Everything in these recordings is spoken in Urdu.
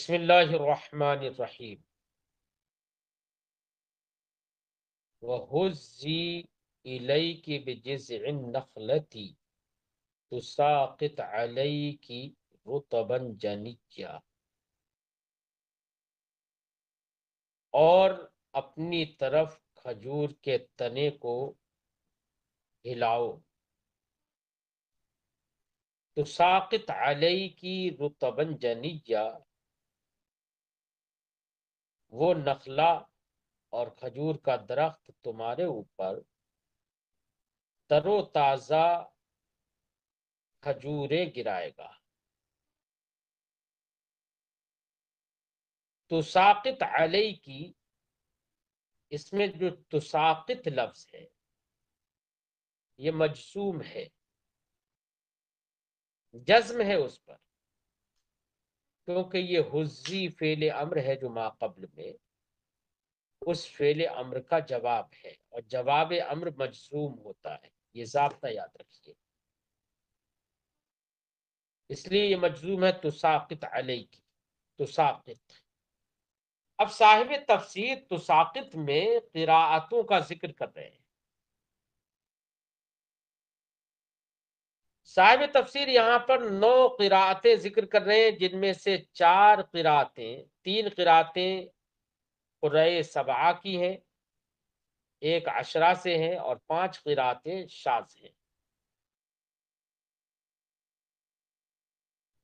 بسم اللہ الرحمن الرحیم وَهُزِّي إِلَيْكِ بِجِذْعِ النَّخْلَةِ تُسَاقِطْ عَلَيْكِ رُطَبًا جَنِيًّا، اور اپنی طرف کھجور کے تنے کو ہلاؤ. تُسَاقِطْ عَلَيْكِ رُطَبًا جَنِيًّا، وہ نخلا اور کھجور کا درخت تمہارے اوپر تر و تازہ کھجوریں گرائے گا. تساقط علیہ کی، اس میں جو تساقط لفظ ہے یہ مجزوم ہے، جزم ہے اس پر، کیونکہ یہ حزی فعل امر ہے جو ما قبل میں اس فعل امر کا جواب ہے، اور جواب امر مجزوم ہوتا ہے، یہ ضابطہ یاد رکھیے. اس لیے یہ مجزوم ہے تساقط علیہ کی، تساقط. اب صاحب تفسیر تساقط میں قراءتوں کا ذکر کر رہے ہیں. صاحب تفسیر یہاں پر 9 قراءتیں ذکر کر رہے ہیں، جن میں سے 4 قراءتیں، 3 قراءتیں قرۂ سبعہ کی ہیں، ایک عشرہ سے ہیں، اور 5 قراءتیں شاذ ہیں.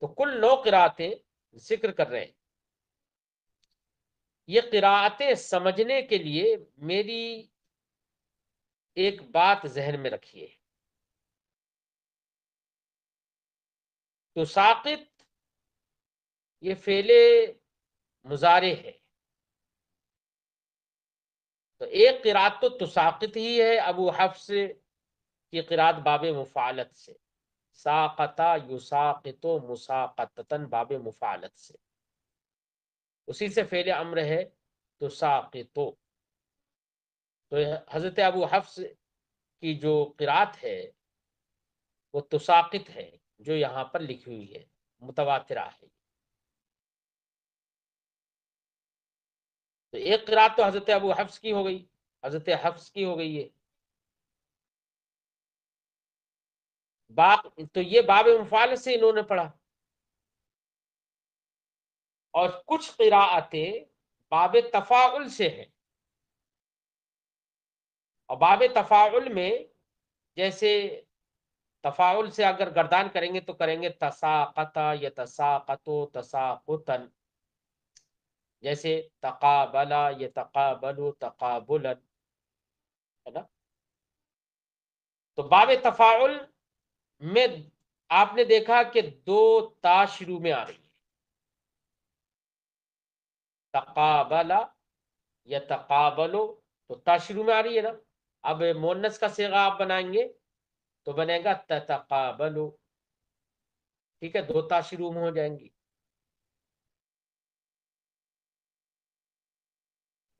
تو کل 9 قراءتیں ذکر کر رہے ہیں. یہ قراءتیں سمجھنے کے لیے میری ایک بات ذہن میں رکھیے. تو ساقط یہ فعل مضارع ہے، تو ایک قراءت تو تساقط ہی ہے ابو حفص کی قراءت باب مفعلت سے، ساقطا یساقطو مساقطتن باب مفعلت سے، اسی سے فعل امر ہے تساقطو. تو حضرت ابو حفص کی جو قراءت ہے وہ تساقط ہے، جو یہاں پر لکھی ہوئی ہے، متواترہ ہے. تو ایک قراءت تو حضرت ابو حفص کی ہو گئی، حضرت حفص کی ہو گئی ہے. تو یہ باب مفعلت سے انہوں نے پڑھا، اور کچھ قراءتیں باب تفاعل سے ہیں. اور باب تفاعل میں جیسے تفاعل سے اگر گردان کریں گے تو کریں گے تساقطا یتساقطو تساقطن، جیسے تقابلا یتقابلو تقابلا، ہے نا. تو باب تفاعل میں آپ نے دیکھا کہ 2 تا شروع میں آ رہی ہے، تقابلا یتقابلو، تو تا شروع میں آ رہی ہے نا. اب مؤنث کا صیغہ آپ بنائیں گے تو بنے گا تتقابلو، ٹھیک ہے، 2 تا شروع میں ہو جائیں گی.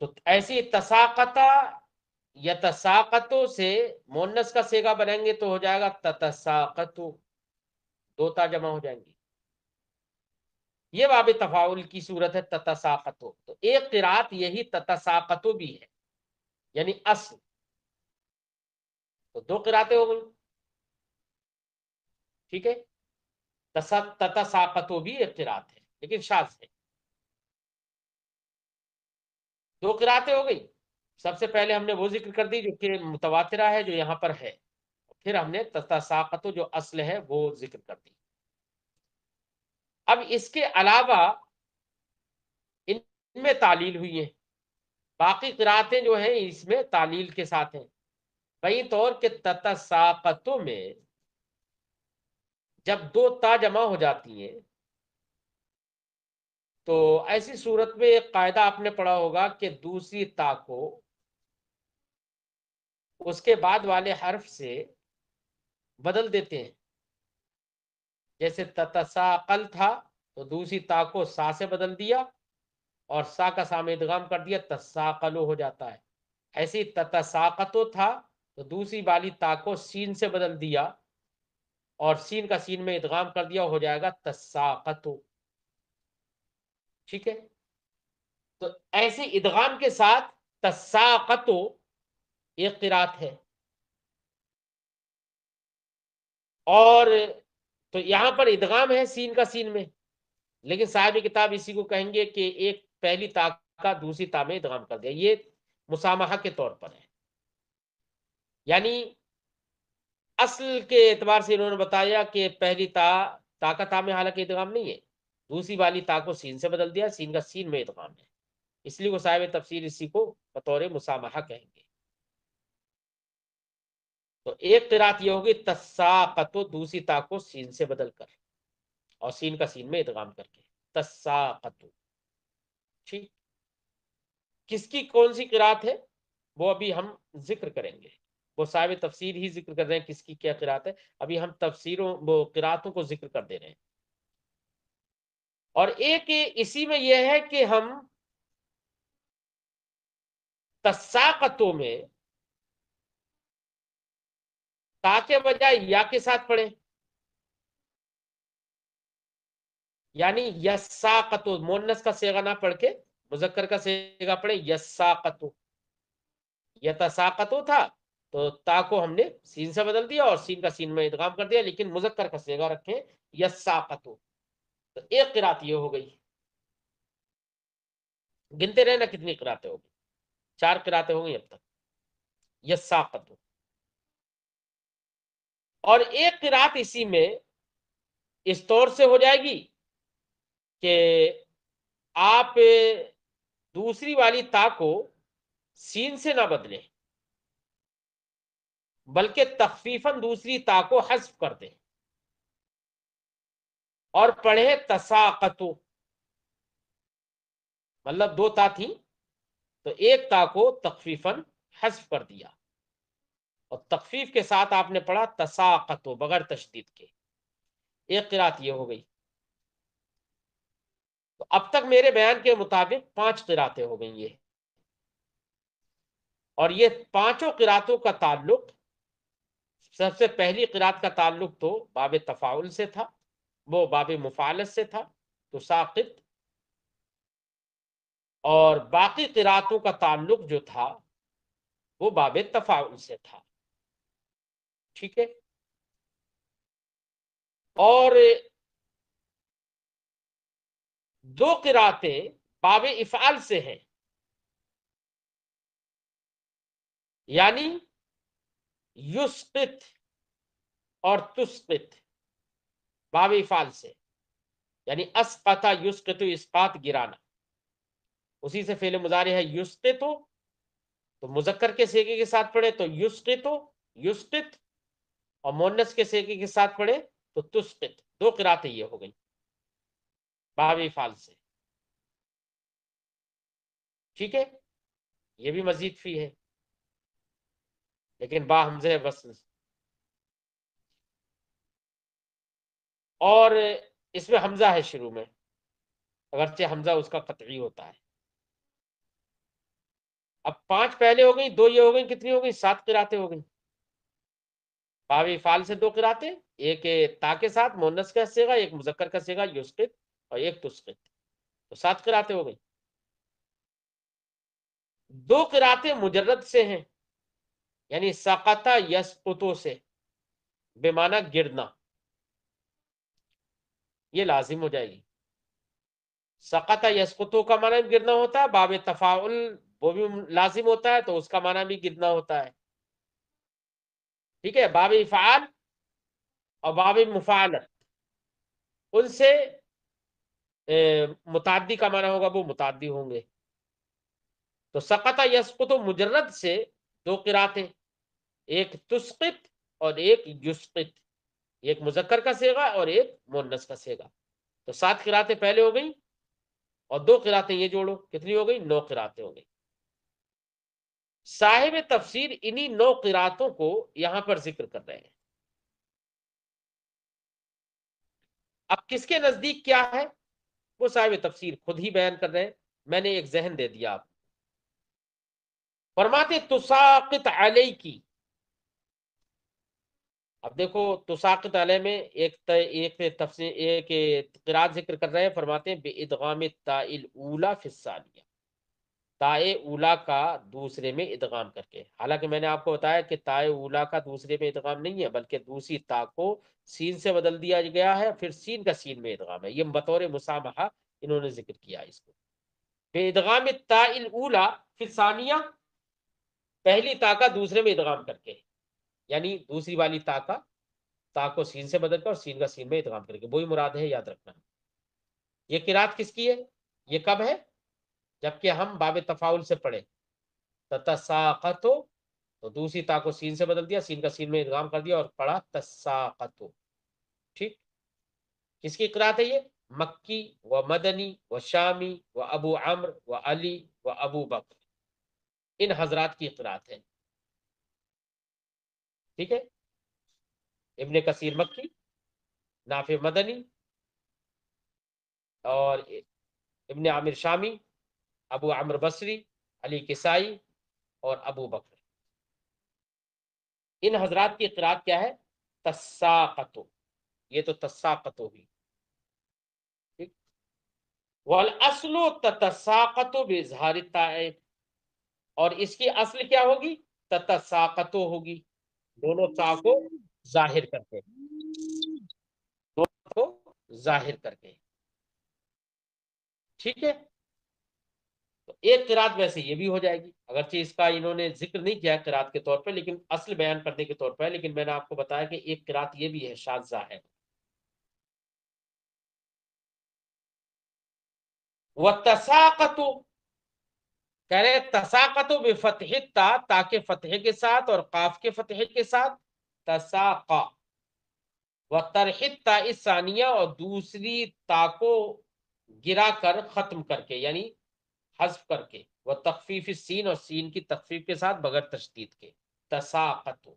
تو ایسی تساقطا یتساقطو سے مؤنث کا صیغہ بنائیں گے تو ہو جائے گا تتساقطو، 2 تا جمع ہو جائیں گی. یہ باب تفاعل کی صورت ہے تتساقطو. تو ایک قرات یہی تتساقطو بھی ہے، یعنی اصل. تو 2 قراتیں ہو گئی، ٹھیک ہے. تتساقطو بھی ایک قرات ہے لیکن شاذ ہے. 2 قراتیں ہو گئی. سب سے پہلے ہم نے وہ ذکر کر دی جو کہ متواترہ ہے، جو یہاں پر ہے، پھر ہم نے تتساقطو جو اصل ہے وہ ذکر کر دی. اب اس کے علاوہ ان میں تعلیل ہوئی ہیں، باقی قراتیں جو ہیں اس میں تعلیل کے ساتھ ہیں. بئی طور کہ تتساقطو میں جب 2 تا جمع ہو جاتی ہیں تو ایسی صورت میں ایک قاعدہ آپ نے پڑھا ہوگا کہ دوسری تا کو اس کے بعد والے حرف سے بدل دیتے ہیں. جیسے تتساقل تھا تو دوسری تا کو سا سے بدل دیا اور سا کا سا میں ادغام کر دیا، تساقلو ہو جاتا ہے. ایسی تتساقتو تھا تو دوسری والی تا کو سین سے بدل دیا اور سین کا سین میں ادغام کر دیا، ہو جائے گا تساقتو. ٹھیک ہے، تو ایسے ادغام کے ساتھ تساقتو ایک قرات ہے، اور تو یہاں پر ادغام ہے سین کا سین میں، لیکن صاحب کتاب اسی کو کہیں گے کہ ایک پہلی تا کا دوسری تا میں ادغام کر دیا، یہ مسامحہ کے طور پر ہے، یعنی اصل کے اعتبار سے انہوں نے بتایا کہ پہلی تا کا تا میں حالانکہ ادغام نہیں ہے، دوسری والی تا کو سین سے بدل دیا، سین کا سین میں ادغام ہے، اس لیے وہ صاحب تفسیر اسی کو بطور مسامحہ کہیں گے۔ تو ایک قرات یہ ہوگی تساقتو، دوسری تا کو سین سے بدل کر اور سین کا سین میں ادغام کر کے تساقتو، ٹھیک۔ کس کی کون سی قرات ہے وہ ابھی ہم ذکر کریں گے، وہ صاحب تفسیر ہی ذکر کر رہے ہیں کس کی کیا قرات ہے، ابھی ہم تفسیروں وہ قراتوں کو ذکر کر دے رہے ہیں۔ اور ایک اسی میں یہ ہے کہ ہم تساقتوں میں تا کے بجائے یا کے ساتھ پڑھیں، یعنی یساقتو، مونس کا صیغہ نہ پڑھ کے مذکر کا صیغہ پڑھیں، یساقتو، یتساقتو تھا تو تا کو ہم نے سین سے بدل دیا اور سین کا سین میں ادغام کر دیا، لیکن مذکر کا صیغہ رکھیں یساقتو، تو ایک قرات یہ ہو گئی۔ گنتے رہے نا کتنی قراتیں ہو گئی، 4 قراتیں ہو گئی اب تک، یساقتو۔ اور ایک قرات اسی میں اس طور سے ہو جائے گی کہ آپ دوسری والی تا کو سین سے نہ بدلیں بلکہ تخفیفاً دوسری تا کو حذف کر دیں اور پڑھے تساقتو، مطلب 2 تا تھیں تو ایک تا کو تخفیفاً حذف کر دیا اور تخفیف کے ساتھ آپ نے پڑھا تساقتو بغیر تشدید کے، ایک قرات یہ ہو گئی۔ تو اب تک میرے بیان کے مطابق 5 قراتیں ہو گئیں یہ، اور یہ پانچوں قراتوں کا تعلق، سب سے پہلی قرات کا تعلق تو باب تفاعل سے تھا، وہ باب مفاعلت سے تھا تو ساقط، اور باقی قراتوں کا تعلق جو تھا وہ باب تفاعل سے تھا، ٹھیک ہے۔ اور 2 قراتیں باب افعال سے ہیں، یعنی یسقط اور تسقط، باب افعال سے، یعنی اسقط یسقط، اسقاط گرانا، اسی سے فعل مضارع ہے یسقط، تو مذکر کے صیغے کے ساتھ پڑھے تو یسقط یسقط، اور مؤنث کے صیغے کے ساتھ پڑھے تو تسقط، 2 قراتیں یہ ہو گئی باب افعال سے، ٹھیک ہے۔ یہ بھی مزید فی ہے لیکن با حمزہ وصل، اور اس میں حمزہ ہے شروع میں اگرچہ حمزہ اس کا قطعی ہوتا ہے۔ اب 5 پہلے ہو گئی، 2 یہ ہو گئی، کتنی ہو گئی؟ 7 قراتیں ہو گئی۔ باب افعال سے 2 قراتیں، ایک تا کے ساتھ مؤنث کا صیغہ، ایک مذکر کا صیغہ یسقط، اور ایک تسقط، تو 7 قراتیں ہو گئی۔ 2 قراتیں مجرد سے ہیں، یعنی سقط یسقطو سے، بے معنی گرنا، یہ لازم ہو جائے گی۔ سقط یسقطو کا معنی بھی گرنا ہوتا ہے، باب تفاعل وہ بھی لازم ہوتا ہے تو اس کا معنی بھی گرنا ہوتا ہے، ٹھیک ہے۔ باب افعال اور باب مفاعلت، ان سے متعدی کا معنی ہوگا وہ متعدی ہوں گے، تو سقط یسقط مجرد سے 2 قراتیں، ایک تسقط اور ایک یسقط، ایک مذکر کا صیغہ اور ایک مؤنث کا صیغہ، تو 7 قراتیں پہلے ہو گئی اور 2 قراتیں یہ جوڑو کتنی ہو گئی؟ 9 قراتیں ہو گئی۔ صاحب تفسیر انہی 9 قراتوں کو یہاں پر ذکر کر رہے ہیں۔ اب کس کے نزدیک کیا ہے وہ صاحب تفسیر خود ہی بیان کر رہے ہیں، میں نے ایک ذہن دے دیا آپ، فرماتے تساقط علیکی، اب دیکھو تساقط علیہ میں ایک تفسیر ایک قرات ذکر کر رہے ہیں، فرماتے ہیں بادغام التاء الاولی فی الثانیہ، تائے اولا کا دوسرے میں ادغام کر کے. حالانکہ میں نے آپ کو بتایا کہ تائے اولا کا دوسرے میں ادغام نہیں ہے، بلکہ دوسری تا کو سین سے بدل دیا گیا ہے، پھر سین کا سین میں ادغام ہے. یہ بطور مسامحہ انہوں نے ذکر کیا اس کو. بے ادغام التاء الاولی فی الثانیہ، پہلی تا کا دوسرے میں ادغام کر کے، یعنی دوسری والی تا کو سین سے بدل کر اور سین کا سین میں ادغام کر کے، وہی مراد ہے، یاد رکھنا. یہ قرات کس کی ہے؟ یہ کب ہے؟ جبکہ ہم باب تفاعل سے پڑھے تتساقطو، تو دوسری تا کو سین سے بدل دیا، سین کا سین میں ادغام کر دیا اور پڑھا تساقطو. ٹھیک. کس کی قرات ہے یہ؟ مکی و مدنی و شامی و ابو عمر و علی و ابو بکر، ان حضرات کی قرات ہے. ٹھیک ہے. ابن کثیر مکی، نافع مدنی، اور ابن عامر شامی، ابو عمر بصری، علی کسائی اور ابو بکر. ان حضرات کی قرات کیا ہے؟ تساقطو. یہ تو تساقطو ہوئی. ٹھیک. والاصل تتساقط باظہار التاء، اور اس کی اصل کیا ہوگی؟ تتساقطو ہوگی، دونوں تا کو ظاہر کر کے، دونوں کو ظاہر کر کے. ٹھیک ہے. تو ایک قرات ویسے یہ بھی ہو جائے گی، اگرچہ اس کا انہوں نے ذکر نہیں کیا قرات کے طور پہ، لیکن اصل بیان کرنے کے طور پہ. لیکن میں نے آپ کو بتایا کہ ایک قرات یہ بھی ہے شاذہ ہے. وَالتَّسَاقَطُ، کہہ رہے تساقط بفتح تا، تا کے فتحے کے ساتھ اور قاف کے فتحے کے ساتھ، تساقا. وطرح التاء الثانیہ، اور دوسری تا کو گرا کر ختم کر کے، یعنی حذف کر کے. وہ تخفیف السین، اور سین کی تخفیف کے ساتھ بغیر تشدید کے، تساقط.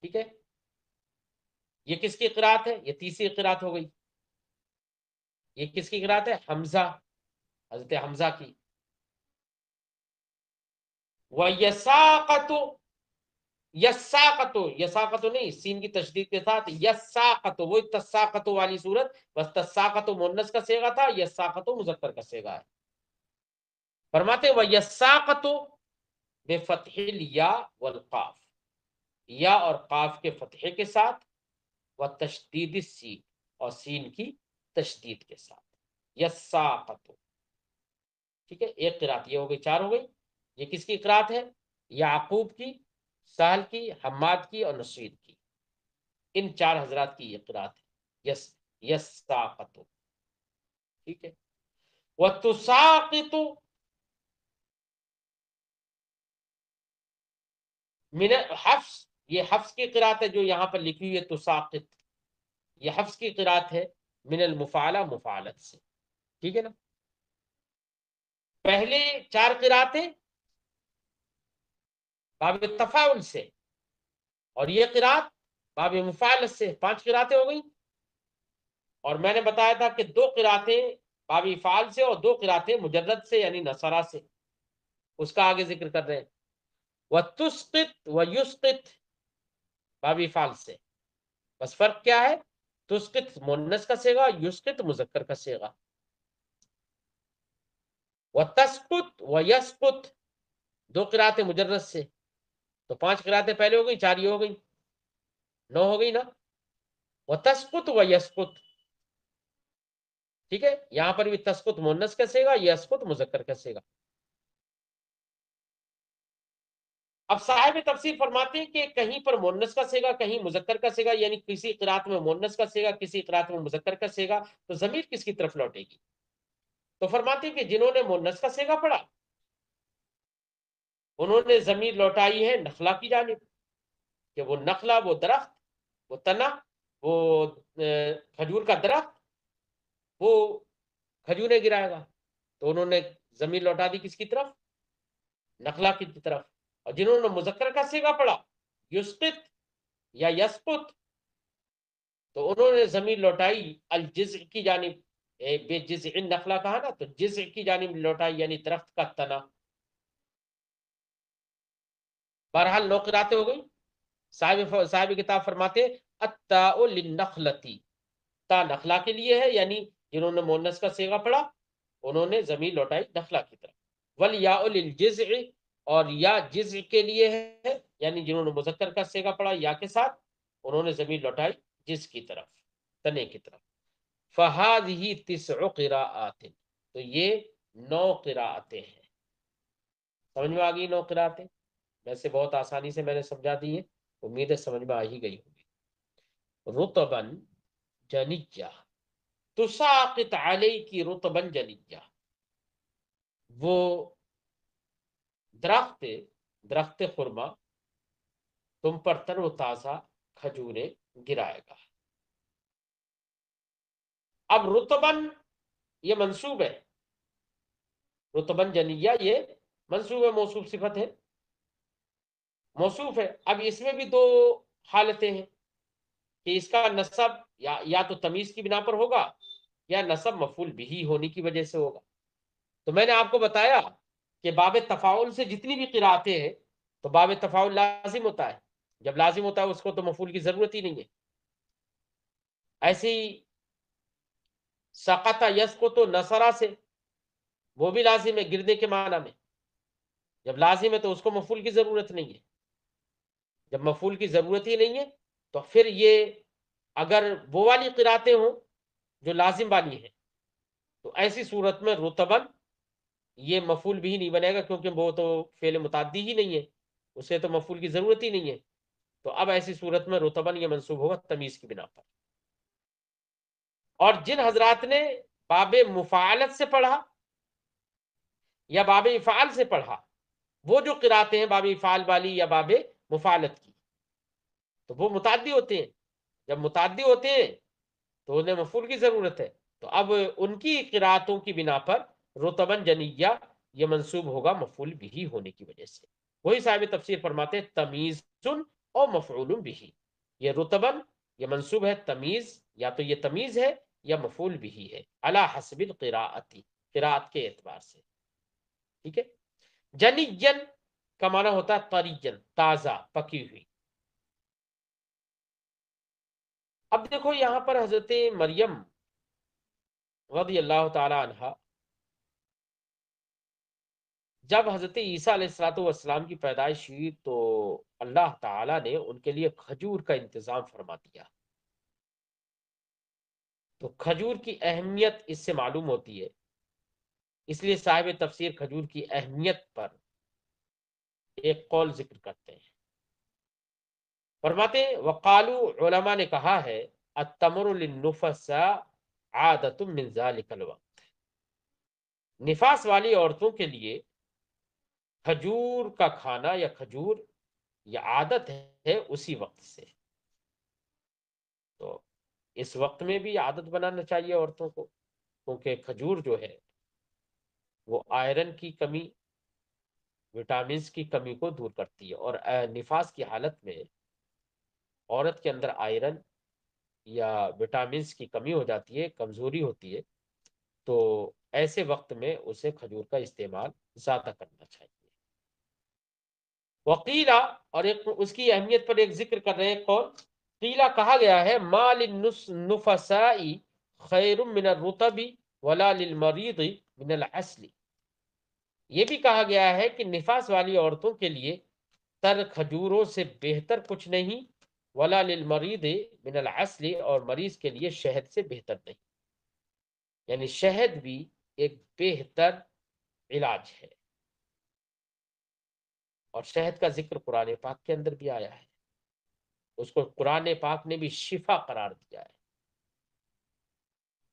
ٹھیک ہے. یہ کس کی قرات ہے؟ یہ تیسری قرات ہو گئی. یہ کس کی قرات ہے؟ حمزہ، حضرت حمزہ کی. وَيَسَاقَتُ، یساقتو، یساقتو نہیں، سین کی تشدید کے ساتھ یساقتو، وہی تساقتو والی صورت، بس تساقتو مؤنث کا صیغہ تھا، یساقتو مذکر کا صیغہ ہے. فرماتے وہ یساقتو بفتح الیا والقاف، یا اور قاف کے فتحے کے ساتھ، و تشدید السین، اور سین کی تشدید کے ساتھ، یساقتو. ٹھیک ہے. ایک قرات یہ ہو گئی، چار ہو گئی. یہ کس کی قرات ہے؟ یعقوب کی، سہل کی، حماد کی اور نصیر کی. ان چار حضرات کی یہ قرات ہے. یساقتو. ٹھیک ہے. وَتُسَاقِطُ من حفص، یہ حفص کی قرات ہے جو یہاں پر لکھی ہوئی ہے تساقط. یہ حفص کی قرات ہے من المفعلہ، مفعلت سے. ٹھیک ہے نا. پہلے چار قراتیں باب تفاعل سے، اور یہ قرات باب مفعلت سے، پانچ قراتیں ہو گئی. اور میں نے بتایا تھا کہ دو قراتیں باب افعال سے اور دو قراتیں مجرد سے، یعنی نصرہ سے. اس کا آگے ذکر کر رہے ہیں. وَتُسْقِطْ وَيُسْقِطْ باب افعال سے. بس فرق کیا ہے؟ تسقط مؤنث کا صیغہ، یسقط مذکر کا صیغہ. وَتَسْقُطْ وَيَسْقُطْ دو قراتیں مجرد سے. تو پانچ قراتیں پہلے ہو گئی، چار یہ ہو گئی، 9 ہو گئی نا. وَتَسْقُطْ وَيَسْقُطْ. ٹھیک ہے. یہاں پر بھی تسقط مؤنث کا صیغہ، یسقط مذکر کا صیغہ. اب صاحب تفسیر فرماتے ہیں کہ کہیں پر مؤنث کا صیغہ، کہیں مذکر کا صیغہ، یعنی کسی قرات میں مؤنث کا صیغہ، کسی قرات میں مذکر کا صیغہ، تو ضمیر کس کی طرف لوٹے گی؟ تو فرماتے ہیں کہ جنہوں نے مؤنث کا صیغہ پڑھا انہوں نے ضمیر لوٹائی ہے نخلا کی جانب، کہ وہ نخلا، وہ درخت، وہ تنا، وہ کھجور کا درخت، وہ کھجوریں گرائے گا. تو انہوں نے ضمیر لوٹا دی کس کی طرف؟ نخلا کی طرف. اور جنہوں نے مذکر کا صیغہ پڑھا، یسقط یا یسقط، تو انہوں نے ضمیر لوٹائی الجزء کی جانب. بے جزء نخلا کہا نا، تو جزء کی جانب لوٹائی، یعنی درخت کا تنا. بہرحال 9 قراتیں ہو گئی. صاحب کتاب فرماتے التاء للنخلتی، تا نخلا کے لیے ہے، یعنی جنہوں نے مونس کا صیغہ پڑھا انہوں نے ضمیر لوٹائی نخلا کی طرف، والیاء للجزع، اور یا جزع کے لیے ہے، یعنی جنہوں نے مذکر کا صیغہ پڑھا یا کے ساتھ انہوں نے ضمیر لوٹائی جز کی طرف، تنے کی طرف۔ فہذہ تسع قراءات، تو یہ 9 قراءتیں ہیں۔ سمجھ میں آ گئی 9 قراءتیں؟ ویسے بہت آسانی سے میں نے سمجھا دی ہے، امید ہے سمجھ میں آ ہی گئی ہوگی۔ رطبن جنیہ، تساقط علیکی رطبن جنیہ، وہ درخت خرما تم پر تر و تازہ کھجوریں گرائے گا۔ اب رطبن یہ منصوب ہے، رطبن جنیہ یہ منصوب ہے، موصوف صفت ہے، موصوف ہے۔ اب اس میں بھی 2 حالتیں ہیں کہ اس کا نصب یا تو تمیز کی بنا پر ہوگا یا نصب مفعول بھی ہونے کی وجہ سے ہوگا۔ تو میں نے آپ کو بتایا کہ باب تفاعل سے جتنی بھی قراءتیں ہیں تو باب تفاعل لازم ہوتا ہے، جب لازم ہوتا ہے اس کو تو مفعول کی ضرورت ہی نہیں ہے۔ ایسے ہی سقط یسقط نصرہ سے، وہ بھی لازم ہے گرنے کے معنی میں، جب لازم ہے تو اس کو مفعول کی ضرورت نہیں ہے، جب مفعول کی ضرورت ہی نہیں ہے تو پھر یہ اگر وہ والی قراءتیں ہوں جو لازم والی ہیں تو ایسی صورت میں رطبن یہ مفعول بھی نہیں بنے گا، کیونکہ وہ تو فعل متعدی ہی نہیں ہے، اسے تو مفعول کی ضرورت ہی نہیں ہے۔ تو اب ایسی صورت میں رطبن یہ منصوب ہوگا تمیز کی بنا پر۔ اور جن حضرات نے باب مفاعلت سے پڑھا یا باب افعال سے پڑھا، وہ جو قراءتیں ہیں باب افعال والی یا باب مفاعلت کی، تو وہ متعدی ہوتے ہیں، جب متعدی ہوتے ہیں تو انہیں مفعول کی ضرورت ہے، تو اب ان کی قراءتوں کی بنا پر رطبن جنیہ یہ منصوب ہوگا مفعول بھی ہونے کی وجہ سے۔ وہی صاحب تفسیر فرماتے ہیں تمیز اور مفعول بھی، یہ رطبن یہ منصوب ہے تمیز، یا تو یہ تمیز ہے یا مفعول بھی ہے، علی حسب القراءتی، قراءت کے اعتبار سے، ٹھیک ہے۔ جنیجن کا معنی ہوتا ہے طریجن، تازہ پکی ہوئی۔ اب دیکھو یہاں پر حضرت مریم رضی اللہ تعالی عنہ جب حضرت عیسیٰ علیہ السلام کی پیدائش ہوئی تو اللہ تعالیٰ نے ان کے لیے کھجور کا انتظام فرما دیا۔ تو کھجور کی اہمیت اس سے معلوم ہوتی ہے، اس لیے صاحب تفسیر کھجور کی اہمیت پر ایک قول ذکر کرتے ہیں، فرماتے ہیں وقالو، علماء نے کہا ہے التمر للنفساء عادت من ذلك الوقت، نفاس والی عورتوں کے لیے کھجور کا کھانا یا کھجور یہ عادت ہے اسی وقت سے۔ تو اس وقت میں بھی عادت بنانا چاہیے عورتوں کو، کیونکہ کھجور جو ہے وہ آئرن کی کمی، وٹامنز کی کمی کو دور کرتی ہے، اور نفاس کی حالت میں عورت کے اندر آئرن یا وٹامنز کی کمی ہو جاتی ہے، کمزوری ہوتی ہے، تو ایسے وقت میں اسے کھجور کا استعمال زیادہ کرنا چاہیے۔ وقیلا، اور ایک اس کی اہمیت پر ایک ذکر کر رہے ہیں قول، قیلا کہا گیا ہے ما للنفساء خیر من الرطب ولا للمریض من العسل، یہ بھی کہا گیا ہے کہ نفاس والی عورتوں کے لیے تر کھجوروں سے بہتر کچھ نہیں، ولا للمریض من العسل، اور مریض کے لیے شہد سے بہتر نہیں، یعنی شہد بھی ایک بہتر علاج ہے، اور شہد کا ذکر قرآن پاک کے اندر بھی آیا ہے، اس کو قرآن پاک نے بھی شفا قرار دیا ہے۔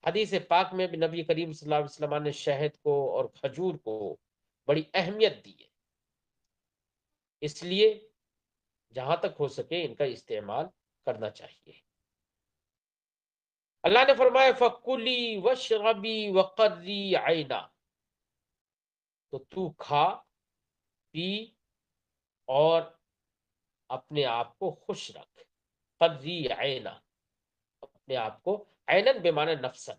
حدیث پاک میں بھی نبی کریم صلی اللہ علیہ وسلم نے شہد کو اور کھجور کو بڑی اہمیت دی ہے، اس لیے جہاں تک ہو سکے ان کا استعمال کرنا چاہیے۔ اللہ نے فرمایا فَكُلِي وَاشْرَبِي وَقَرِّي عَيْنًا، تو کھا پی اور اپنے آپ کو خوش رکھ، قَرِّي عَيْنًا، اپنے آپ کو، عینن بمعنی نفسن،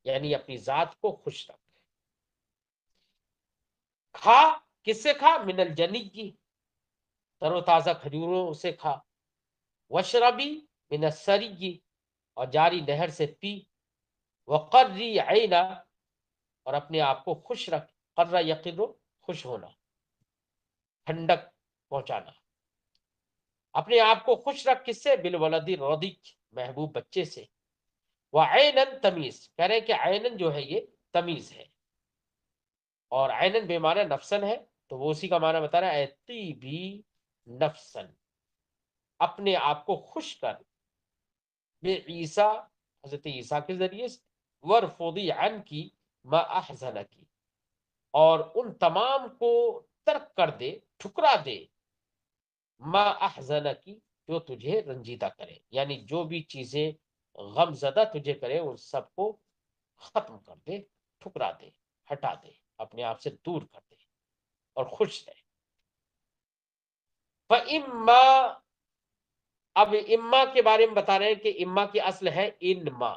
یعنی اپنی ذات کو خوش رکھ۔ کھا کس سے کھا؟ من الجنی کی، تر و تازہ کھجوروں سے کھا، وشربی من السری، اور جاری نہر سے پی، وقری عینا، اور اپنے آپ کو خوش رکھ، قرہ یقر، خوش ہونا، ٹھنڈک پہنچانا، اپنے آپ کو خوش رکھ کس سے؟ بالولد الرضیع، محبوب بچے سے، وعینن تمیز، کہہ رہے ہیں کہ عینن جو ہے یہ تمیز ہے، اور عینن بے معنی نفسن ہے، تو وہ اسی کا معنی بتا رہا ہے، طیبی نفسن، اپنے آپ کو خوش کر، بے عیسیٰ، حضرت عیسیٰ کے ذریعے سے، ورفضی عن کی ما احزن کی، اور ان تمام کو ترک کر دے، ٹھکرا دے، ما احزن کی، جو تجھے رنجیدہ کرے، یعنی جو بھی چیزیں غم زدہ تجھے کرے ان سب کو ختم کر دے، ٹھکرا دے، ہٹا دے، اپنے آپ سے دور کر دے اور خوش رہے۔ فَإِمَّا، اب اما کے بارے میں بتا رہے ہیں کہ اما کی اصل ہے انما،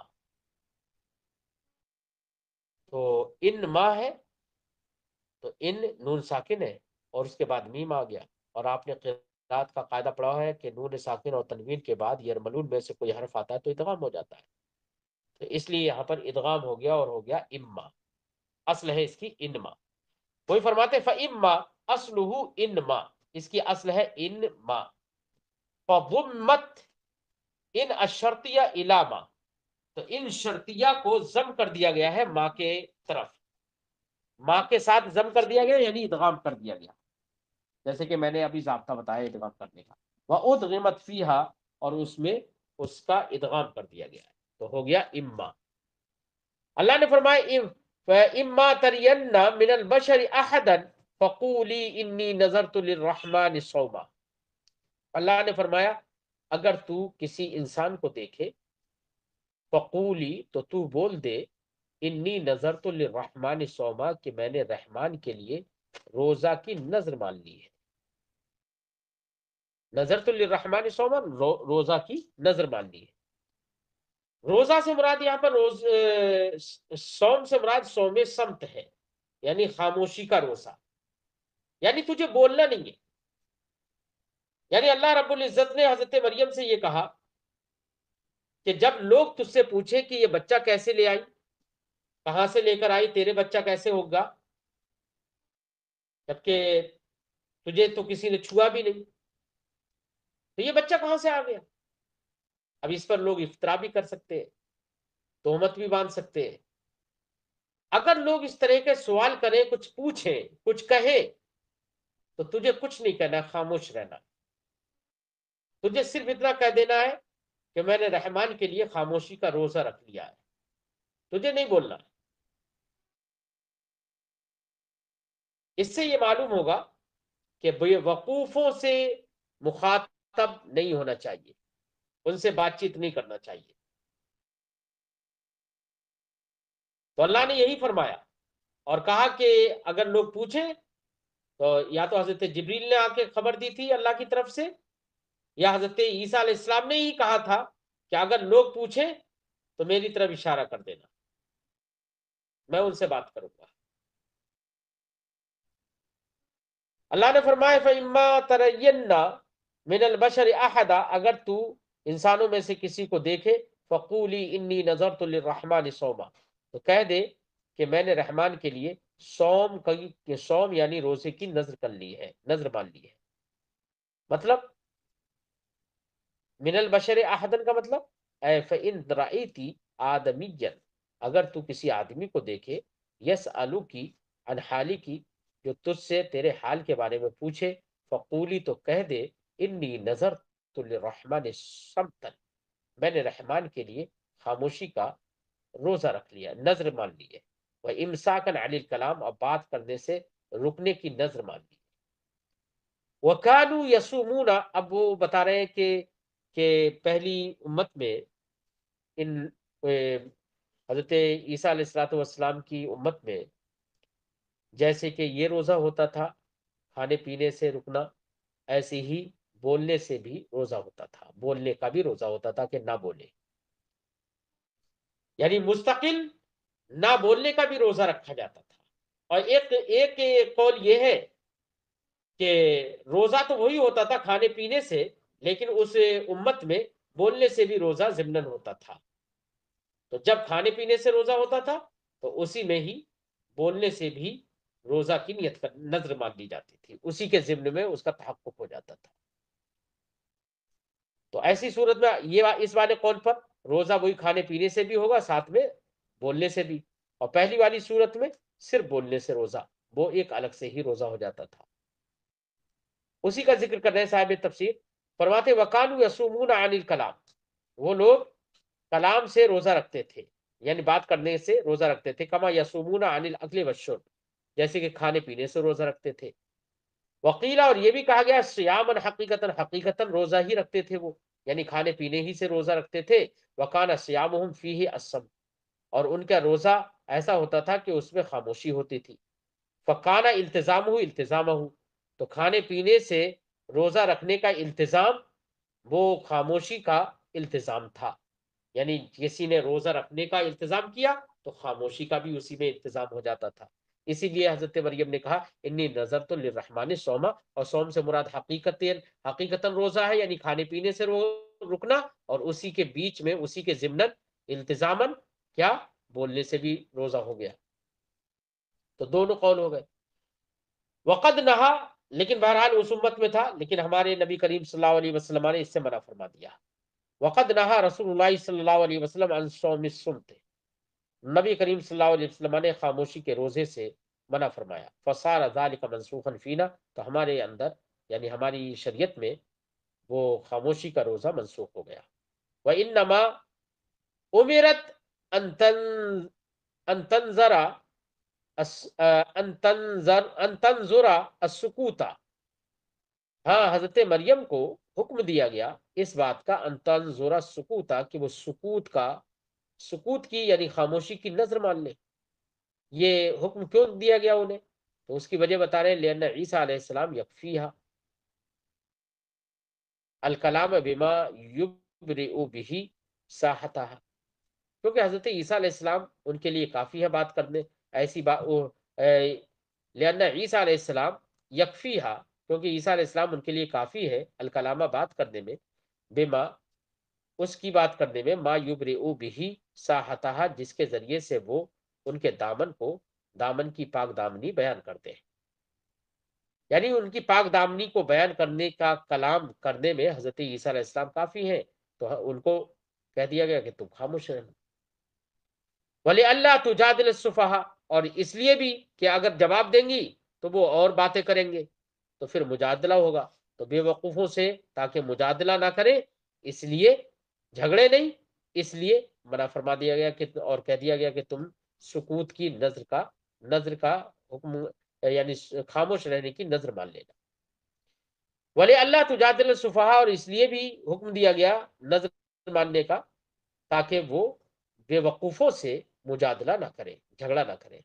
تو انما ہے تو ان نون ساکن ہے اور اس کے بعد میم آ گیا، اور آپ نے قرات کا قاعدہ پڑھا ہے کہ نون ساکن اور تنوین کے بعد یرملون میں سے کوئی حرف آتا ہے تو ادغام ہو جاتا ہے، تو اس لیے یہاں پر ادغام ہو گیا اور ہو گیا اما، اصل ہے اس کی انما۔ وہی فرماتے فَإِمَّا أَصْلُهُ انما، اس کی اصل ہے انما، فَضُمَّتْ ان الشرطیہ الی ما، تو ان شرطیہ کو ضم کر دیا گیا ہے ماں کے طرف، ماں کے ساتھ ضم کر دیا گیا یعنی ادغام کر دیا گیا، جیسے کہ میں نے ابھی ضابطہ بتایا ادغام کرنے کا، وَأُدْغِمَتْ فِيهَا، اور اس میں اس کا ادغام کر دیا گیا ہے، تو ہو گیا اما۔ اللہ نے فرمایا اما ترین من البشر احدا فقولی انی نذرت للرحمن صوما، اللہ نے فرمایا اگر تو کسی انسان کو دیکھے، فقولی، تو تو بول دے، انی نذرت للرحمن صوما، کہ میں نے رحمان کے لیے روزہ کی نذر مان لی ہے، نذرت للرحمن صوما، روزہ کی نذر مان لی ہے۔ روزہ سے مراد یہاں پر سوم سے مراد سوم سمت ہے، یعنی خاموشی کا روزہ، یعنی تجھے بولنا نہیں ہے، یعنی اللہ رب العزت نے حضرت مریم سے یہ کہا کہ جب لوگ تجھ سے پوچھے کہ یہ بچہ کیسے لے آئی، کہاں سے لے کر آئی، تیرے بچہ کیسے ہوگا، جبکہ تجھے تو کسی نے چھوا بھی نہیں، تو یہ بچہ کہاں سے آ گیا؟ اب اس پر لوگ افطرا بھی کر سکتے ہیں، تہمت بھی باندھ سکتے ہیں۔ اگر لوگ اس طرح کے سوال کریں، کچھ پوچھیں، کچھ کہیں، تو تجھے کچھ نہیں کہنا، خاموش رہنا، تجھے صرف اتنا کہہ دینا ہے کہ میں نے رحمان کے لیے خاموشی کا روزہ رکھ لیا ہے، تجھے نہیں بولنا۔ اس سے یہ معلوم ہوگا کہ بے وقوفوں سے مخاطب نہیں ہونا چاہیے، ان سے بات چیت نہیں کرنا چاہیے، تو اللہ نے یہی فرمایا اور کہا کہ اگر لوگ پوچھیں تو یا تو حضرت جبریل نے آ کے خبر دی تھی اللہ کی طرف سے، یا حضرت عیسیٰ علیہ السلام نے ہی کہا تھا کہ اگر لوگ پوچھیں تو میری طرف اشارہ کر دینا، میں ان سے بات کروں گا۔ اللہ نے فرمایا فَإِمَّا تَرَيَّنَّ مِنَ الْبَشَرِ أَحَدًا، اگر تو انسانوں میں سے کسی کو دیکھے، فَقُولِي إِنِّي نَذَرْتُ لِلرَّحْمَنِ صَوْمًا، تو کہہ دے کہ میں نے رحمان کے لیے سوم یعنی روزے کی نذر کر لی ہے، نذر مان لی ہے۔ مطلب من البشر احدن کا مطلب اے فَإِن رَأَيْتِ آدَمِيًّا، اگر تو کسی آدمی کو دیکھے، یسألُکی عن حالی کی، جو تجھ سے تیرے حال کے بارے میں پوچھے، فقولی، تو کہہ دے، انی نذرت للرحمن صمتا، میں نے رحمان کے لیے خاموشی کا روزہ رکھ لیا، نذر مان لی ہے، وَإِمْسَاكًا عَنِ الْكَلَامِ، اور بات کرنے سے رکنے کی نذر مان لی۔ وَكَانُوا يَصُومُونَ، اب وہ بتا رہے ہیں کہ پہلی امت میں ان حضرت عیسیٰ علیہ الصلوۃ والسلام کی امت میں جیسے کہ یہ روزہ ہوتا تھا کھانے پینے سے رکنا، ایسے ہی بولنے سے بھی روزہ ہوتا تھا، بولنے کا بھی روزہ ہوتا تھا کہ نہ بولے، یعنی مستقل نہ بولنے کا بھی روزہ رکھا جاتا تھا۔ اور ایک قول یہ ہے کہ روزہ تو وہی ہوتا تھا کھانے پینے سے، لیکن اس امت میں بولنے سے بھی روزہ ضمناً ہوتا تھا۔ تو جب کھانے پینے سے روزہ ہوتا تھا تو اسی میں ہی بولنے سے بھی روزہ کی نیت کر نظر مان لی جاتی تھی، اسی کے ضمن میں اس کا تحقق ہو جاتا تھا۔ تو ایسی صورت میں یہ اس والے قول پر روزہ وہی کھانے پینے سے بھی ہوگا، ساتھ میں بولنے سے بھی، اور پہلی والی صورت میں صرف بولنے سے روزہ، وہ ایک الگ سے ہی روزہ ہو جاتا تھا۔ اسی کا ذکر کر رہے ہیں صاحب تفسیر، فرماتے وَقَالُوا يَصُومُونَ عَنِ الْكَلَامِ، وہ لوگ کلام سے روزہ رکھتے تھے، یعنی بات کرنے سے روزہ رکھتے تھے، کما یصومون عن الاکل والشرب، جیسے کہ کھانے پینے سے روزہ رکھتے تھے۔ وقیلا، اور یہ بھی کہا گیا صیامًا حقیقتاً، حقیقتاً روزہ ہی رکھتے تھے وہ، یعنی کھانے پینے ہی سے روزہ رکھتے تھے۔ وکان صیامہم فیہ الصمت، اور ان کا روزہ ایسا ہوتا تھا کہ اس میں خاموشی ہوتی تھی۔ فکان التزامہ التزامہ، تو کھانے پینے سے روزہ رکھنے کا التزام وہ خاموشی کا التزام تھا، یعنی کسی نے روزہ رکھنے کا التزام کیا تو خاموشی کا بھی اسی میں التزام ہو جاتا تھا۔ اسی لیے حضرت مریم نے کہا انی نظرت للرحمن صوما، اور صوم سے مراد حقیقتاً روزہ ہے، یعنی کھانے پینے سے رکنا، اور اسی کے بیچ میں اسی کے ضمن التزامن کیا بولنے سے بھی روزہ ہو گیا۔ تو دونوں قول ہو گئے۔ وقد نہا، لیکن بہرحال اس امت میں تھا، لیکن ہمارے نبی کریم صلی اللہ علیہ وسلم نے اس سے منع فرما دیا۔ وقد نہا رسول اللہ صلی اللہ علیہ وسلم عن صوم الصمت، نبی کریم صلی اللہ علیہ وسلم نے خاموشی کے روزے سے منع فرمایا۔ فصار ذلك منسوخا فینا، تو ہمارے اندر یعنی ہماری شریعت میں وہ خاموشی کا روزہ منسوخ ہو گیا۔ وانما امرت ان تنظر ان تنظر السکوت، ہاں حضرت مریم کو حکم دیا گیا اس بات کا، ان تنظر السکوت، کہ وہ سکوت کی یعنی خاموشی کی نظر مان لے۔ یہ حکم کیوں دیا گیا انہیں؟ تو اس کی وجہ بتا رہے ہیں لأن عیسیٰ علیہ السلام یکفیہا الکلام بما یبرئ بہ ساحتہا، کیونکہ حضرت عیسیٰ علیہ السلام ان کے لیے کافی ہے بات کرنے، ایسی بات لأن عیسیٰ علیہ السلام یکفیہا، کیونکہ عیسیٰ علیہ السلام ان کے لیے کافی ہے الکلامہ بات کرنے میں، بما اس کی بات کرنے میں، ما یبرئ بہ ساحتہا جس کے ذریعے سے وہ ان کے دامن کی پاک دامنی بیان کرتے ہیں، یعنی ان کی پاک دامنی کو بیان کرنے کا کلام کرنے میں حضرت عیسیٰ علیہ السلام کافی ہیں، تو ان کو کہہ دیا گیا کہ تم خاموش رہنا۔ وَلِأَلَّا تُجَادِلَ السُّفَہَاءَ، اور اس لیے بھی کہ اگر جواب دیں گی تو وہ اور باتیں کریں گے، تو پھر مجادلہ ہوگا، تو بے وقوفوں سے تاکہ مجادلہ نہ کریں، اس لیے جھگڑے نہیں، اس لیے منع فرما دیا گیا کہ، اور کہہ دیا گیا کہ تم سکوت کی نظر کا حکم، یعنی خاموش رہنے کی نظر مان لینا۔ ولی اللہ تجادل السفہاء، اور اس لیے بھی حکم دیا گیا نظر ماننے کا تاکہ وہ بے وقوفوں سے مجادلہ نہ کرے، جھگڑا نہ کرے۔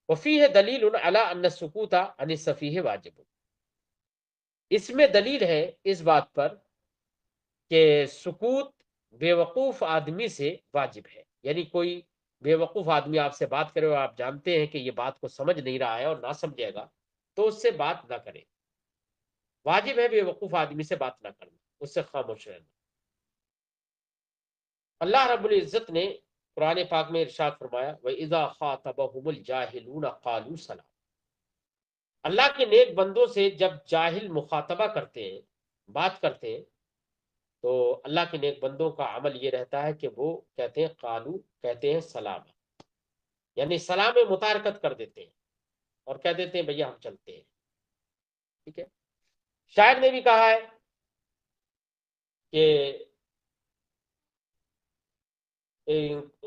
وفیہ دلیل علی ان السکوت عن السفیہ واجب، اس میں دلیل ہے اس بات پر کہ سکوت بے وقوف آدمی سے واجب ہے، یعنی کوئی بے وقوف آدمی آپ سے بات کرے اور آپ جانتے ہیں کہ یہ بات کو سمجھ نہیں رہا ہے اور نہ سمجھے گا، تو اس سے بات نہ کرے، واجب ہے بے وقوف آدمی سے بات نہ کرنا، اس سے خاموش رہنا۔ اللہ رب العزت نے قرآن پاک میں ارشاد فرمایا وَإِذَا خَاطَبَهُمُ الْجَاهِلُونَ قَالُوا سَلَامًا، اللہ کے نیک بندوں سے جب جاہل مخاطبہ کرتے ہیں، بات کرتے ہیں، تو اللہ کے نیک بندوں کا عمل یہ رہتا ہے کہ وہ کہتے ہیں قالو، کہتے ہیں سلام، یعنی سلام متارکت کر دیتے ہیں اور کہہ دیتے ہیں بھیا ہم چلتے ہیں۔ ٹھیک ہے، شاعر نے بھی کہا ہے کہ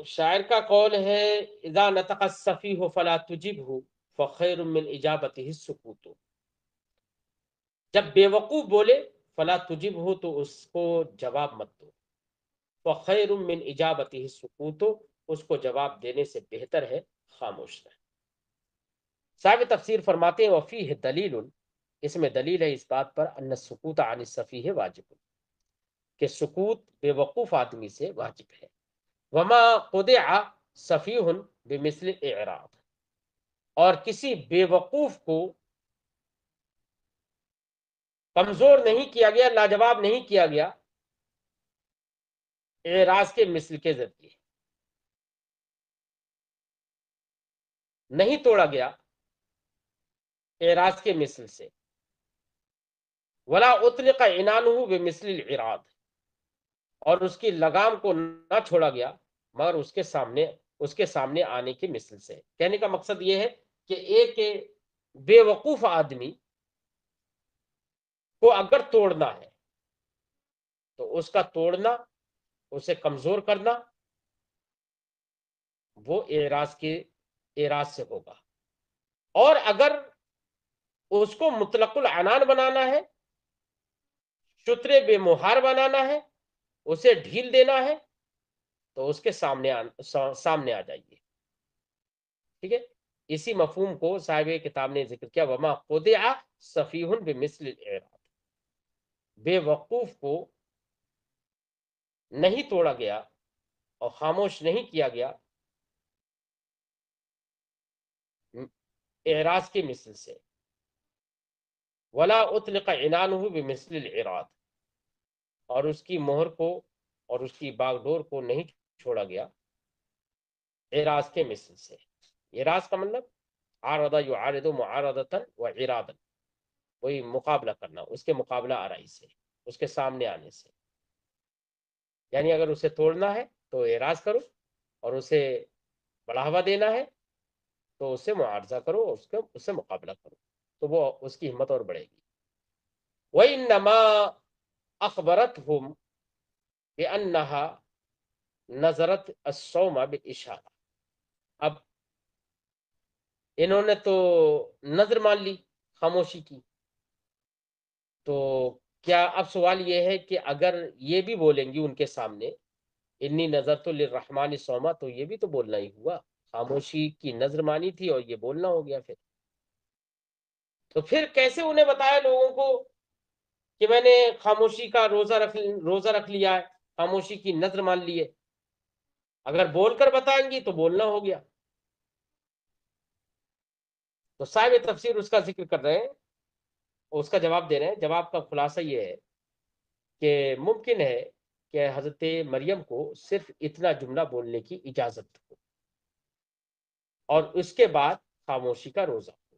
شاعر کا قول ہے اذا نطق السفیہ فلا تجبہ فخیر من اجابتہ السکوت، جب بے وقوف بولے فلا تجبہ، تو اس کو جواب مت دو، فخیر من اجابتہ السکوت، اس کو جواب دینے سے بہتر ہے خاموش رہنا۔ صاحب تفسیر فرماتے ہیں وفیہ دلیل، اس میں دلیل ہے اس بات پر ان السکوت عن السفیہ واجب، کہ سکوت بے وقوف آدمی سے واجب ہے۔ وما خدع سفیہ بمثل اعراض، اور کسی بے وقوف کو کمزور نہیں کیا گیا، لاجواب نہیں کیا گیا اعراض کے مثل کے ذریعے، نہیں توڑا گیا اعراض کے مثل سے، ولا اطلق عنانہ بمثل العراض، اور اس کی لگام کو نہ چھوڑا گیا مگر اس کے سامنے آنے کی مثل سے۔ کہنے کا مقصد یہ ہے کہ ایک بے وقوف آدمی کو اگر توڑنا ہے تو اس کا توڑنا، اسے کمزور کرنا، وہ اعراض سے ہوگا، اور اگر اس کو مطلق العنان بنانا ہے، شترے بے مہار بنانا ہے، اسے ڈھیل دینا ہے، تو اس کے سامنے آ جائیے، ٹھیک ہے۔ اسی مفہوم کو صاحب کتاب نے ذکر کیا، وما خدع سفیہ بمثل الاعراض، بے وقوف کو نہیں توڑا گیا اور خاموش نہیں کیا گیا اعراض کی مثل سے، ولا اطلق عنانہ بمثل العراض، اور اس کی مہر کو اور اس کی باغ ڈور کو نہیں چھوڑا گیا اعراض کے مثل سے۔ اعراض کا مطلب عارض یعارض معارضتا و ارادا، وہی مقابلہ کرنا، اس کے مقابلہ آرائی سے، اس کے سامنے آنے سے، یعنی اگر اسے توڑنا ہے تو اعراض کرو، اور اسے بڑھاوا دینا ہے تو اس سے معارضہ کرو، اور اس سے مقابلہ کرو، تو وہ اس کی ہمت اور بڑھے گی۔ وَإِنَّمَا أَخْبَرَتْهُمْ بِأَنَّهَا نَظَرَتْ الصَّوْمَ بِالْإِشَارَةِ، اب انہوں نے تو نظر مان لی خاموشی کی، تو کیا اب سوال یہ ہے کہ اگر یہ بھی بولیں گی ان کے سامنے انی نظرت للرحمن صوما، تو یہ بھی تو بولنا ہی ہوا، خاموشی کی نظر مانی تھی اور یہ بولنا ہو گیا، تو پھر کیسے انہیں بتایا لوگوں کو کہ میں نے خاموشی کا روزہ رکھ لیا ہے، خاموشی کی نظر مان لی ہے؟ اگر بول کر بتائیں گی تو بولنا ہو گیا۔ تو صاحب تفسیر اس کا ذکر کر رہے ہیں، اس کا جواب دے رہے ہیں۔ جواب کا خلاصہ یہ ہے کہ ممکن ہے کہ حضرت مریم کو صرف اتنا جملہ بولنے کی اجازت ہو، اور اس کے بعد خاموشی کا روزہ ہو،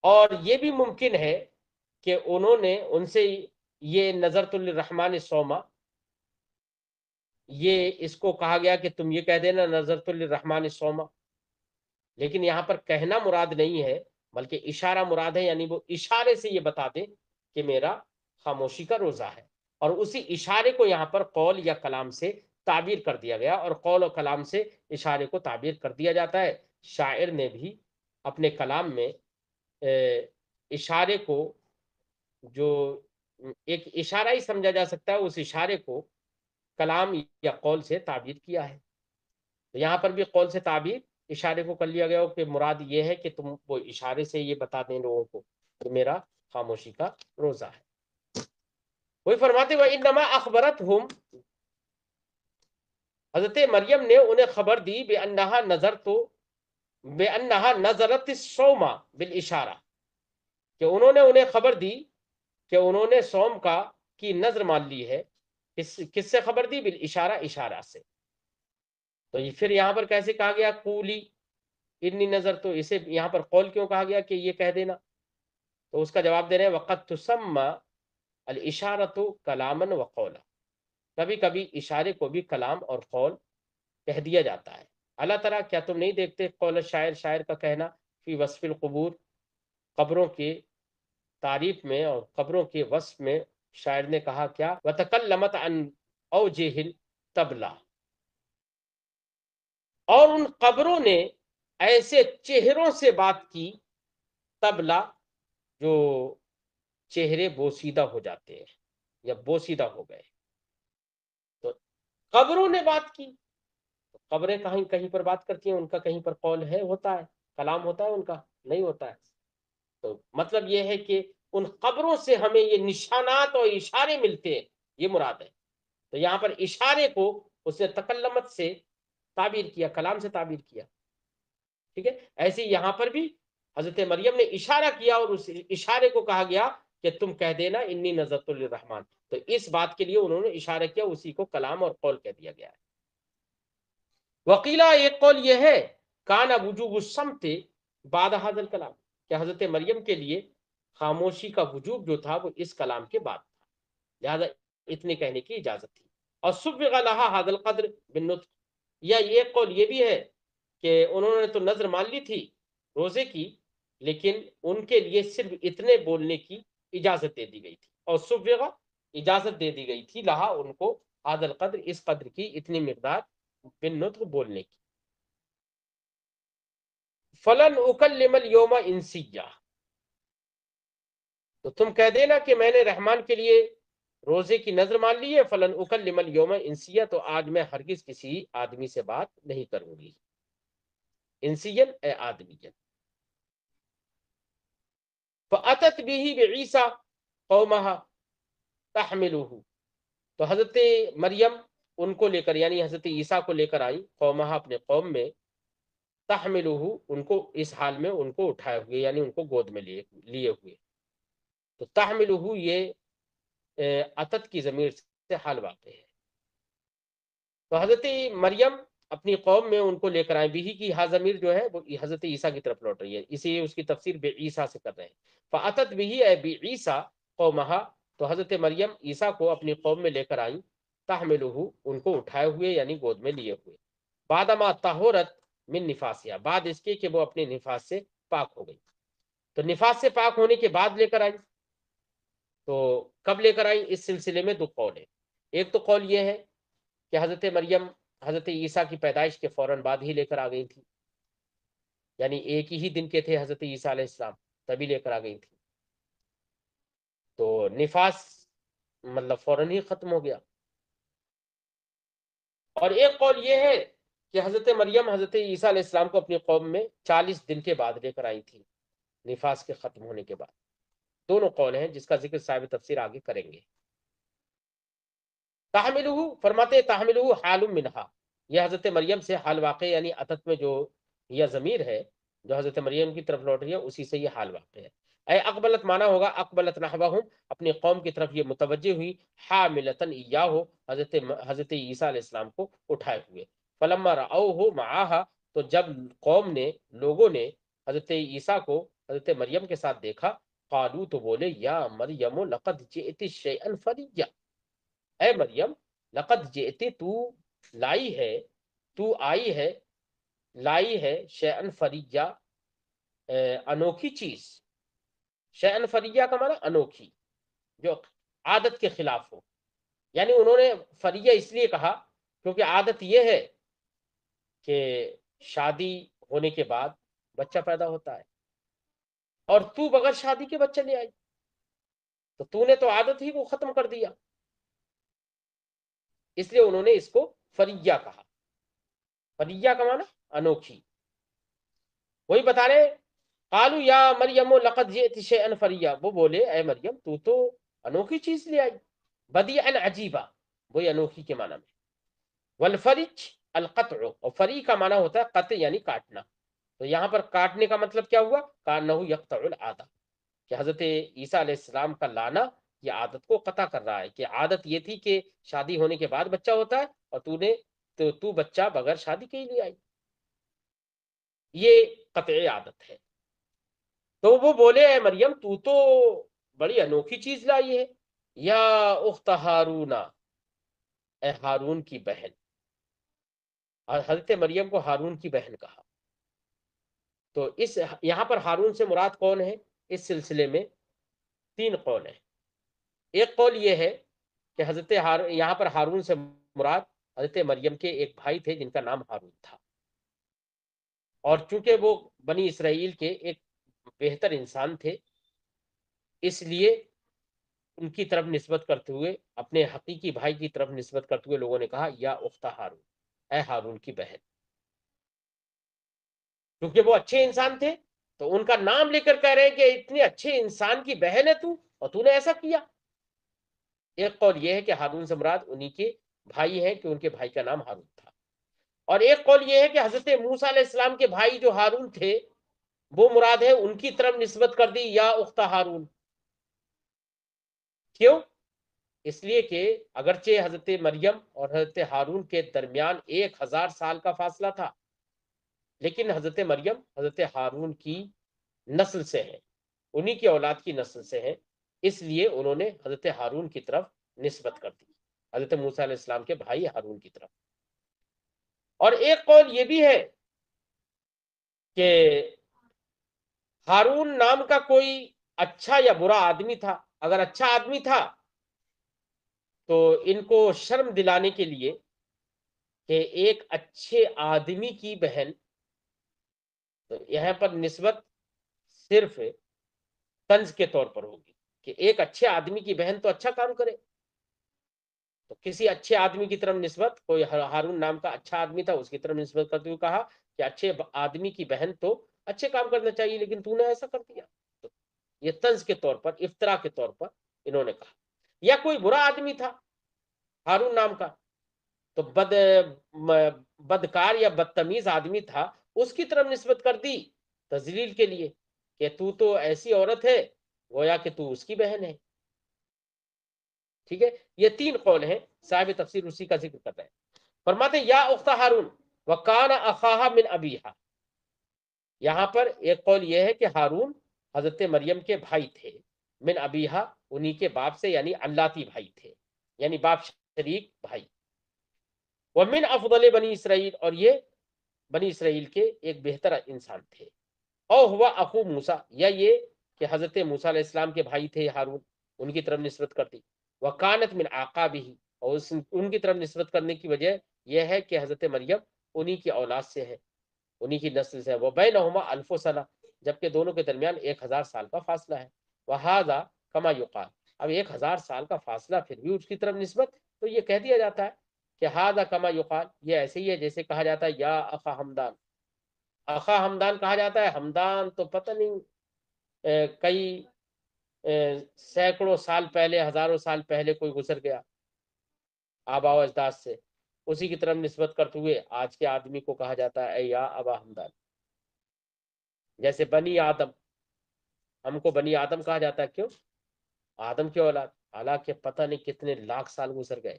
اور یہ بھی ممکن ہے کہ انہوں نے ان سے یہ نظرت للرحمن صوما، یہ اس کو کہا گیا کہ تم یہ کہہ دینا نظرت للرحمن صوما، لیکن یہاں پر کہنا مراد نہیں ہے بلکہ اشارہ مراد ہے، یعنی وہ اشارے سے یہ بتا دیں کہ میرا خاموشی کا روزہ ہے، اور اسی اشارے کو یہاں پر قول یا کلام سے تعبیر کر دیا گیا، اور قول و کلام سے اشارے کو تعبیر کر دیا جاتا ہے۔ شاعر نے بھی اپنے کلام میں اشارے کو، جو ایک اشارہ ہی سمجھا جا سکتا ہے، اس اشارے کو کلام یا قول سے تعبیر کیا ہے۔ تو یہاں پر بھی قول سے تعبیر اشارے کو کر لیا گیا ہو کہ مراد یہ ہے کہ تم وہ اشارے سے یہ بتا دیں لوگوں کو کہ میرا خاموشی کا روزہ ہے۔ وہی فرماتے ہوئے انما اخبرتہم، حضرت مریم نے انہیں خبر دی بانہا نظرت الصوم بالاشارہ، کہ انہوں نے انہیں خبر دی کہ انہوں نے صوم کی نظر مان لی ہے۔ کس سے خبر دی؟ بالاشارہ، اشارہ سے۔ تو پھر یہاں پر کیسے کہا گیا قولی انی نظر، تو اسے یہاں پر قول کیوں کہا گیا کہ یہ کہہ دینا؟ تو اس کا جواب دے رہے ہیں وقت تسمى الاشارۃ کلاما وقولا، کبھی کبھی اشارے کو بھی کلام اور قول کہہ دیا جاتا ہے۔ اللہ تعالیٰ، کیا تم نہیں دیکھتے قول شاعر کا کہنا فی وصف القبور، قبروں کی تعریف میں اور قبروں کے وصف میں شاعر نے کہا کیا؟ وتکلمت عن اوجہ الطبلہ، اور ان قبروں نے ایسے چہروں سے بات کی، طبلہ جو چہرے بوسیدہ ہو جاتے ہیں یا بوسیدہ ہو گئے، تو قبروں نے بات کی۔ قبریں کہیں کہیں پر بات کرتی ہیں، ان کا کہیں پر قول ہوتا ہے، کلام ہوتا ہے، ان کا نہیں ہوتا ہے۔ تو مطلب یہ ہے کہ ان قبروں سے ہمیں یہ نشانات اور اشارے ملتے ہیں، یہ مراد ہے۔ تو یہاں پر اشارے کو اس نے تکلمت سے تعبیر کیا، کلام سے تعبیر کیا، ٹھیک ہے۔ ایسے یہاں پر بھی حضرت مریم نے اشارہ کیا اور اس اشارے کو کہا گیا کہ تم کہہ دینا انی نذرت للرحمن، تو اس بات کے لیے انہوں نے اشارہ کیا، اسی کو کلام اور قول کہہ دیا گیا ہے۔ وکیلا ایک قول یہ ہے کانا وجوب الصمت بعد هذا الکلام، کہ حضرت مریم کے لیے خاموشی کا وجوب جو تھا وہ اس کلام کے بعد تھا، لہذا اتنے کہنے کی اجازت تھی۔ اور سبغ لها هذا القدر بالنطق، یا ایک قول یہ بھی ہے کہ انہوں نے تو نظر مان لی تھی روزے کی، لیکن ان کے لیے صرف اتنے بولنے کی اجازت دے دی گئی تھی، اور سبغ اجازت دے دی گئی تھی لہا ان کو هذا القدر اس قدر کی، اتنی مقدار بالنطق بولنے کی۔ فلن اکلم اليوم انسیہ، تو تم کہہ دینا کہ میں نے رحمان کے لیے روزے کی نظر مان لی ہے، فلن اکلم اليوم انسیہ، تو آج میں ہرگز کسی آدمی سے بات نہیں کروں گی، انسین اے آدمی۔ فاتت به بعیسی قومها تحملہ، تو حضرت مریم ان کو لے کر یعنی حضرت عیسیٰ کو لے کر آئی قومها اپنے قوم میں، تحملہ ان کو اس حال میں ان کو اٹھائے ہوئے یعنی ان کو گود میں لیے ہوئے، تو تحملہ یہ اتت کی ضمیر سے حال واقع ہے۔ تو حضرت مریم اپنی قوم میں ان کو لے کر آئے، بھی کی ہا ضمیر جو ہے وہ حضرت عیسیٰ کی طرف لوٹ رہی ہے، اسی اس کی تفسیر بے عیسیٰ سے کر رہے ہیں۔ فاتت بھی اے بی عیسیٰ قومہا، تو حضرت مریم عیسیٰ کو اپنی قوم میں لے کر آئیں، تحملہ ان کو اٹھائے ہوئے یعنی گود میں لیے ہوئے، بعدما طہرت من نفاسیہ، بعد اس کے کہ وہ اپنے نفاس سے پاک ہو گئی، تو نفاس سے پاک ہونے کے بعد لے کر آئی۔ تو کب لے کر آئی، اس سلسلے میں دو قول ہیں، ایک تو قول یہ ہے کہ حضرت مریم حضرت عیسیٰ کی پیدائش کے فوراً بعد ہی لے کر آ گئی تھی، یعنی ایک ہی دن کے تھے حضرت عیسیٰ علیہ السلام، تبھی لے کر آ گئی تھی، تو نفاس مطلب فوراً ہی ختم ہو گیا۔ اور ایک قول یہ ہے کہ حضرت مریم حضرت عیسیٰ علیہ السلام کو اپنی قوم میں 40 دن کے بعد لے کر آئی تھی، نفاس کے ختم ہونے کے بعد۔ دونوں قول ہیں جس کا ذکر صاحب تفسیر آگے کریں گے۔ تحملہ فرماتے تحملہ حال منہا، یہ حضرت مریم سے حال واقع یعنی اتت میں جو یہ ضمیر ہے جو حضرت مریم کی طرف لوٹ رہی ہے اسی سے یہ حال واقع ہے۔ اے اقبلت مانا ہوگا اقبلت نحوہم، اپنی قوم کی طرف یہ متوجہ ہوئی، حاملتن ایاہو، حضرت عیسیٰ علیہ السلام کو اٹھائے ہوئے، فلما رأوہ معاہا، تو جب قوم نے لوگوں نے حضرت عیسیٰ کو حضرت مریم کے ساتھ دیکھا، قالو تو بولے یا مریم لقد جئت شیئا فریا، اے مریم لقد جئت تو لائی ہے، تو آئی ہے، لائی ہے شیئن فریا انوکھی چیز، شیئن فریا کا معنی انوکھی جو عادت کے خلاف ہو، یعنی انہوں نے فریا اس لیے کہا کیونکہ عادت یہ ہے کہ شادی ہونے کے بعد بچہ پیدا ہوتا ہے، اور تو بغیر شادی کے بچہ لے آئی، تو نے تو عادت ہی کو ختم کر دیا، اس لیے انہوں نے اس کو فریا کہا، فریا کا معنی انوکھی۔ وہی بتا رہے قالو یا مریم لقد جئت شیئا فریا، وہ بولے اے مریم تو انوکھی چیز لے آئی، بدیعا عجیبا، وہی انوکھی کے معنی میں۔ والفرج القطع، اور فری کا معنی ہوتا ہے قطع یعنی کاٹنا، تو یہاں پر کاٹنے کا مطلب کیا ہوا، کانہ یقطع العادہ، کہ حضرت عیسیٰ علیہ السلام کا لانا یہ عادت کو قطع کر رہا ہے، کہ عادت یہ تھی کہ شادی ہونے کے بعد بچہ ہوتا ہے، اور تو بچہ بغیر شادی کے ہی لے آئی، یہ قطع عادت ہے۔ تو وہ بولے اے مریم تو بڑی انوکھی چیز لائی ہے، یا اخت ہارون، اے ہارون کی بہن، اور حضرت مریم کو ہارون کی بہن کہا۔ تو یہاں پر ہارون سے مراد کون ہے، اس سلسلے میں تین قول ہیں۔ ایک قول یہ ہے کہ یہاں پر ہارون سے مراد حضرت مریم کے ایک بھائی تھے جن کا نام ہارون تھا، اور چونکہ وہ بنی اسرائیل کے ایک بہتر انسان تھے، اس لیے ان کی طرف نسبت کرتے ہوئے اپنے حقیقی بھائی کی طرف نسبت کرتے ہوئے لوگوں نے کہا یا اخت ہارون، اے ہارون کی بہن، کیونکہ وہ اچھے انسان تھے، تو ان کا نام لے کر کہہ رہے ہیں کہ اتنے اچھے انسان کی بہن ہے اور تو نے ایسا کیا۔ ایک قول یہ ہے کہ ہارون سے مراد انہی کے بھائی ہیں کہ ان کے بھائی کا نام ہارون تھا، اور ایک قول یہ ہے کہ حضرت موسیٰ علیہ السلام کے بھائی جو ہارون تھے وہ مراد ہے ان کی طرف نسبت کر دی یا اخت ہارون. کیوں؟ اس لیے کہ اگرچہ حضرت مریم اور حضرت ہارون کے درمیان 1000 سال کا فاصلہ تھا، لیکن حضرت مریم حضرت ہارون کی نسل سے ہے، انہی کی اولاد کی نسل سے ہے، اس لیے انہوں نے حضرت ہارون کی طرف نسبت کر دی، حضرت موسیٰ علیہ السلام کے بھائی ہارون کی طرف. اور ایک قول یہ بھی ہے کہ ہارون نام کا کوئی اچھا یا برا آدمی تھا. اگر اچھا آدمی تھا تو ان کو شرم دلانے کے لیے کہ ایک اچھے آدمی کی بہن، تو یہاں پر نسبت صرف طنز کے طور پر ہوگی کہ ایک اچھے آدمی کی بہن تو اچھا کام کرے، تو کسی اچھے آدمی کی طرف نسبت، کوئی ہارون نام کا اچھا آدمی تھا اس کی طرف نسبت کرتے ہوئے کہا کہ اچھے آدمی کی بہن تو اچھے کام کرنا چاہیے، لیکن تو نے ایسا کر دیا. تو یہ طنز کے طور پر، افترا کے طور پر انہوں نے کہا. یا کوئی برا آدمی تھا ہارون نام کا، تو بدکار یا بدتمیز آدمی تھا، اس کی طرف نسبت کر دی تذلیل کے لیے کہ تو ایسی عورت ہے گویا کہ تو اس کی بہن ہے. ٹھیک ہے، یہ 3 قول ہیں، صاحب تفسیر اسی کا ذکر کر رہے ہیں. فرماتے ہیں یا اخت ہارون وکان اخاہا من ابیہا. یہاں پر ایک قول یہ ہے کہ ہارون حضرت مریم کے بھائی تھے، من ابیہا انہی کے باپ سے، یعنی اللاتی بھائی تھے، یعنی باپ شریک بھائی. ومن افضل بنی اسرائیل، اور یہ بنی اسرائیل کے ایک بہتر انسان تھے. او ہوا اخو موسیٰ، یا یہ کہ حضرت موسیٰ علیہ السلام کے بھائی تھے ہارون، ان کی طرف نسبت کرتی. وکانت من عقابہ، اور ان کی طرف نسبت کرنے کی وجہ یہ ہے کہ حضرت مریم انہی کی اولاد سے ہے، انہی کی نسل سے ہے. وبینہما الف سنہ، جبکہ دونوں کے درمیان 1000 سال کا فاصلہ ہے. وہذا کما یقال، اب 1000 سال کا فاصلہ پھر بھی اس کی طرف نسبت، تو یہ کہہ دیا جاتا ہے کہ ہذا کما یقال، یہ ایسے ہی ہے جیسے کہا جاتا ہے یا اخا ہمدان. اخا ہمدان کہا جاتا ہے، ہمدان تو پتہ نہیں کئی سینکڑوں سال پہلے، ہزاروں سال پہلے کوئی گزر گیا آبا و اجداد سے، اسی کی طرف نسبت کرتے ہوئے آج کے آدمی کو کہا جاتا ہے اے یا ابا ہمدان. جیسے بنی آدم، ہم کو بنی آدم کہا جاتا ہے، کیوں؟ آدم کی اولاد، حالانکہ پتہ نہیں کتنے لاکھ سال گزر گئے.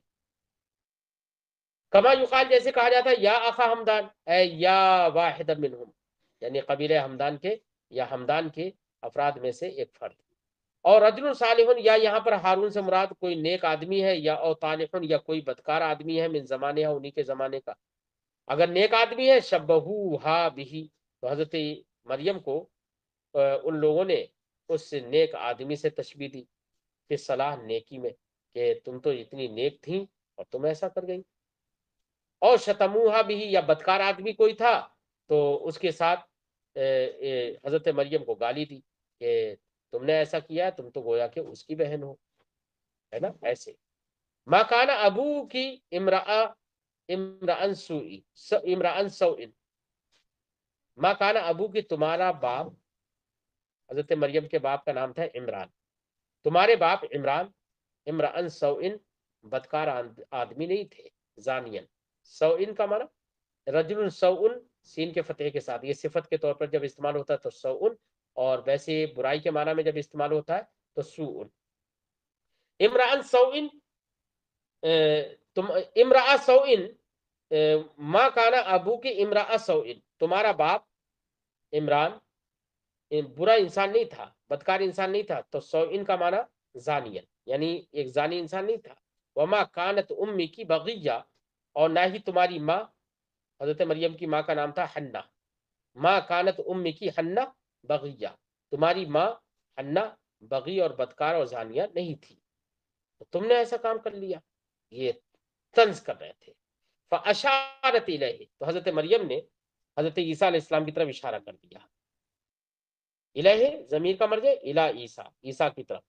کما یقال، جیسے کہا جاتا ہے یا اخا ہمدان، اے یا واحد منہم، یعنی قبیلہ ہمدان کے یا ہمدان کے افراد میں سے ایک فرد. اور رجل صالح، یا یہاں پر ہارون سے مراد کوئی نیک آدمی ہے، یا او طالح، یا کوئی بدکار آدمی ہے، من زمانے انہی کے زمانے کا. اگر نیک آدمی ہے شبہوہا بہی، تو حضرت مریم کو ان لوگوں نے اس نیک آدمی سے تشبیہ دی کہ صلاح نیکی میں، کہ تم تو اتنی نیک تھیں اور تم ایسا کر گئی. اور شتموہا بھی، یا بدکار آدمی کوئی تھا تو اس کے ساتھ حضرت مریم کو گالی دی کہ تم نے ایسا کیا، تم تو گویا کہ اس کی بہن ہو، ہے نا. ایسے ما کان ابو کی امرأن سوء، ما کان ابو کی، تمہارا باپ، حضرت مریم کے باپ کا نام تھا عمران، تمہارے باپ عمران امرأن سوء، بدکار آدمی نہیں تھے. زانین، سوء کا معنی رجل سوء، سین کے فتح کے ساتھ، یہ صفت کے طور پر جب استعمال ہوتا ہے تو سوء، اور ویسے برائی کے معنی میں جب استعمال ہوتا ہے تو سوء. امرأن سوء، تم امرأ سوء، ما کانا ابو کی امرأ سوء، تمہارا باپ عمران برا انسان نہیں تھا، بدکار انسان نہیں تھا. تو سوء کا معنی زانین، یعنی ایک زانی انسان نہیں تھا. وما کانت امی کی بغیہ، اور نہ ہی تمہاری ماں، حضرت مریم کی ماں کا نام تھا حنہ. ما کانت امی کی حنہ بغیہ، تمہاری ماں حنہ بغی اور بدکار اور زانیہ نہیں تھی، تو تم نے ایسا کام کر لیا. یہ طنز کر رہے تھے. فاشارت الیہ، تو حضرت مریم نے حضرت عیسیٰ علیہ السلام کی طرف اشارہ کر دیا. الہ ضمیر کا مرجع الی عیسیٰ، عیسیٰ کی طرف.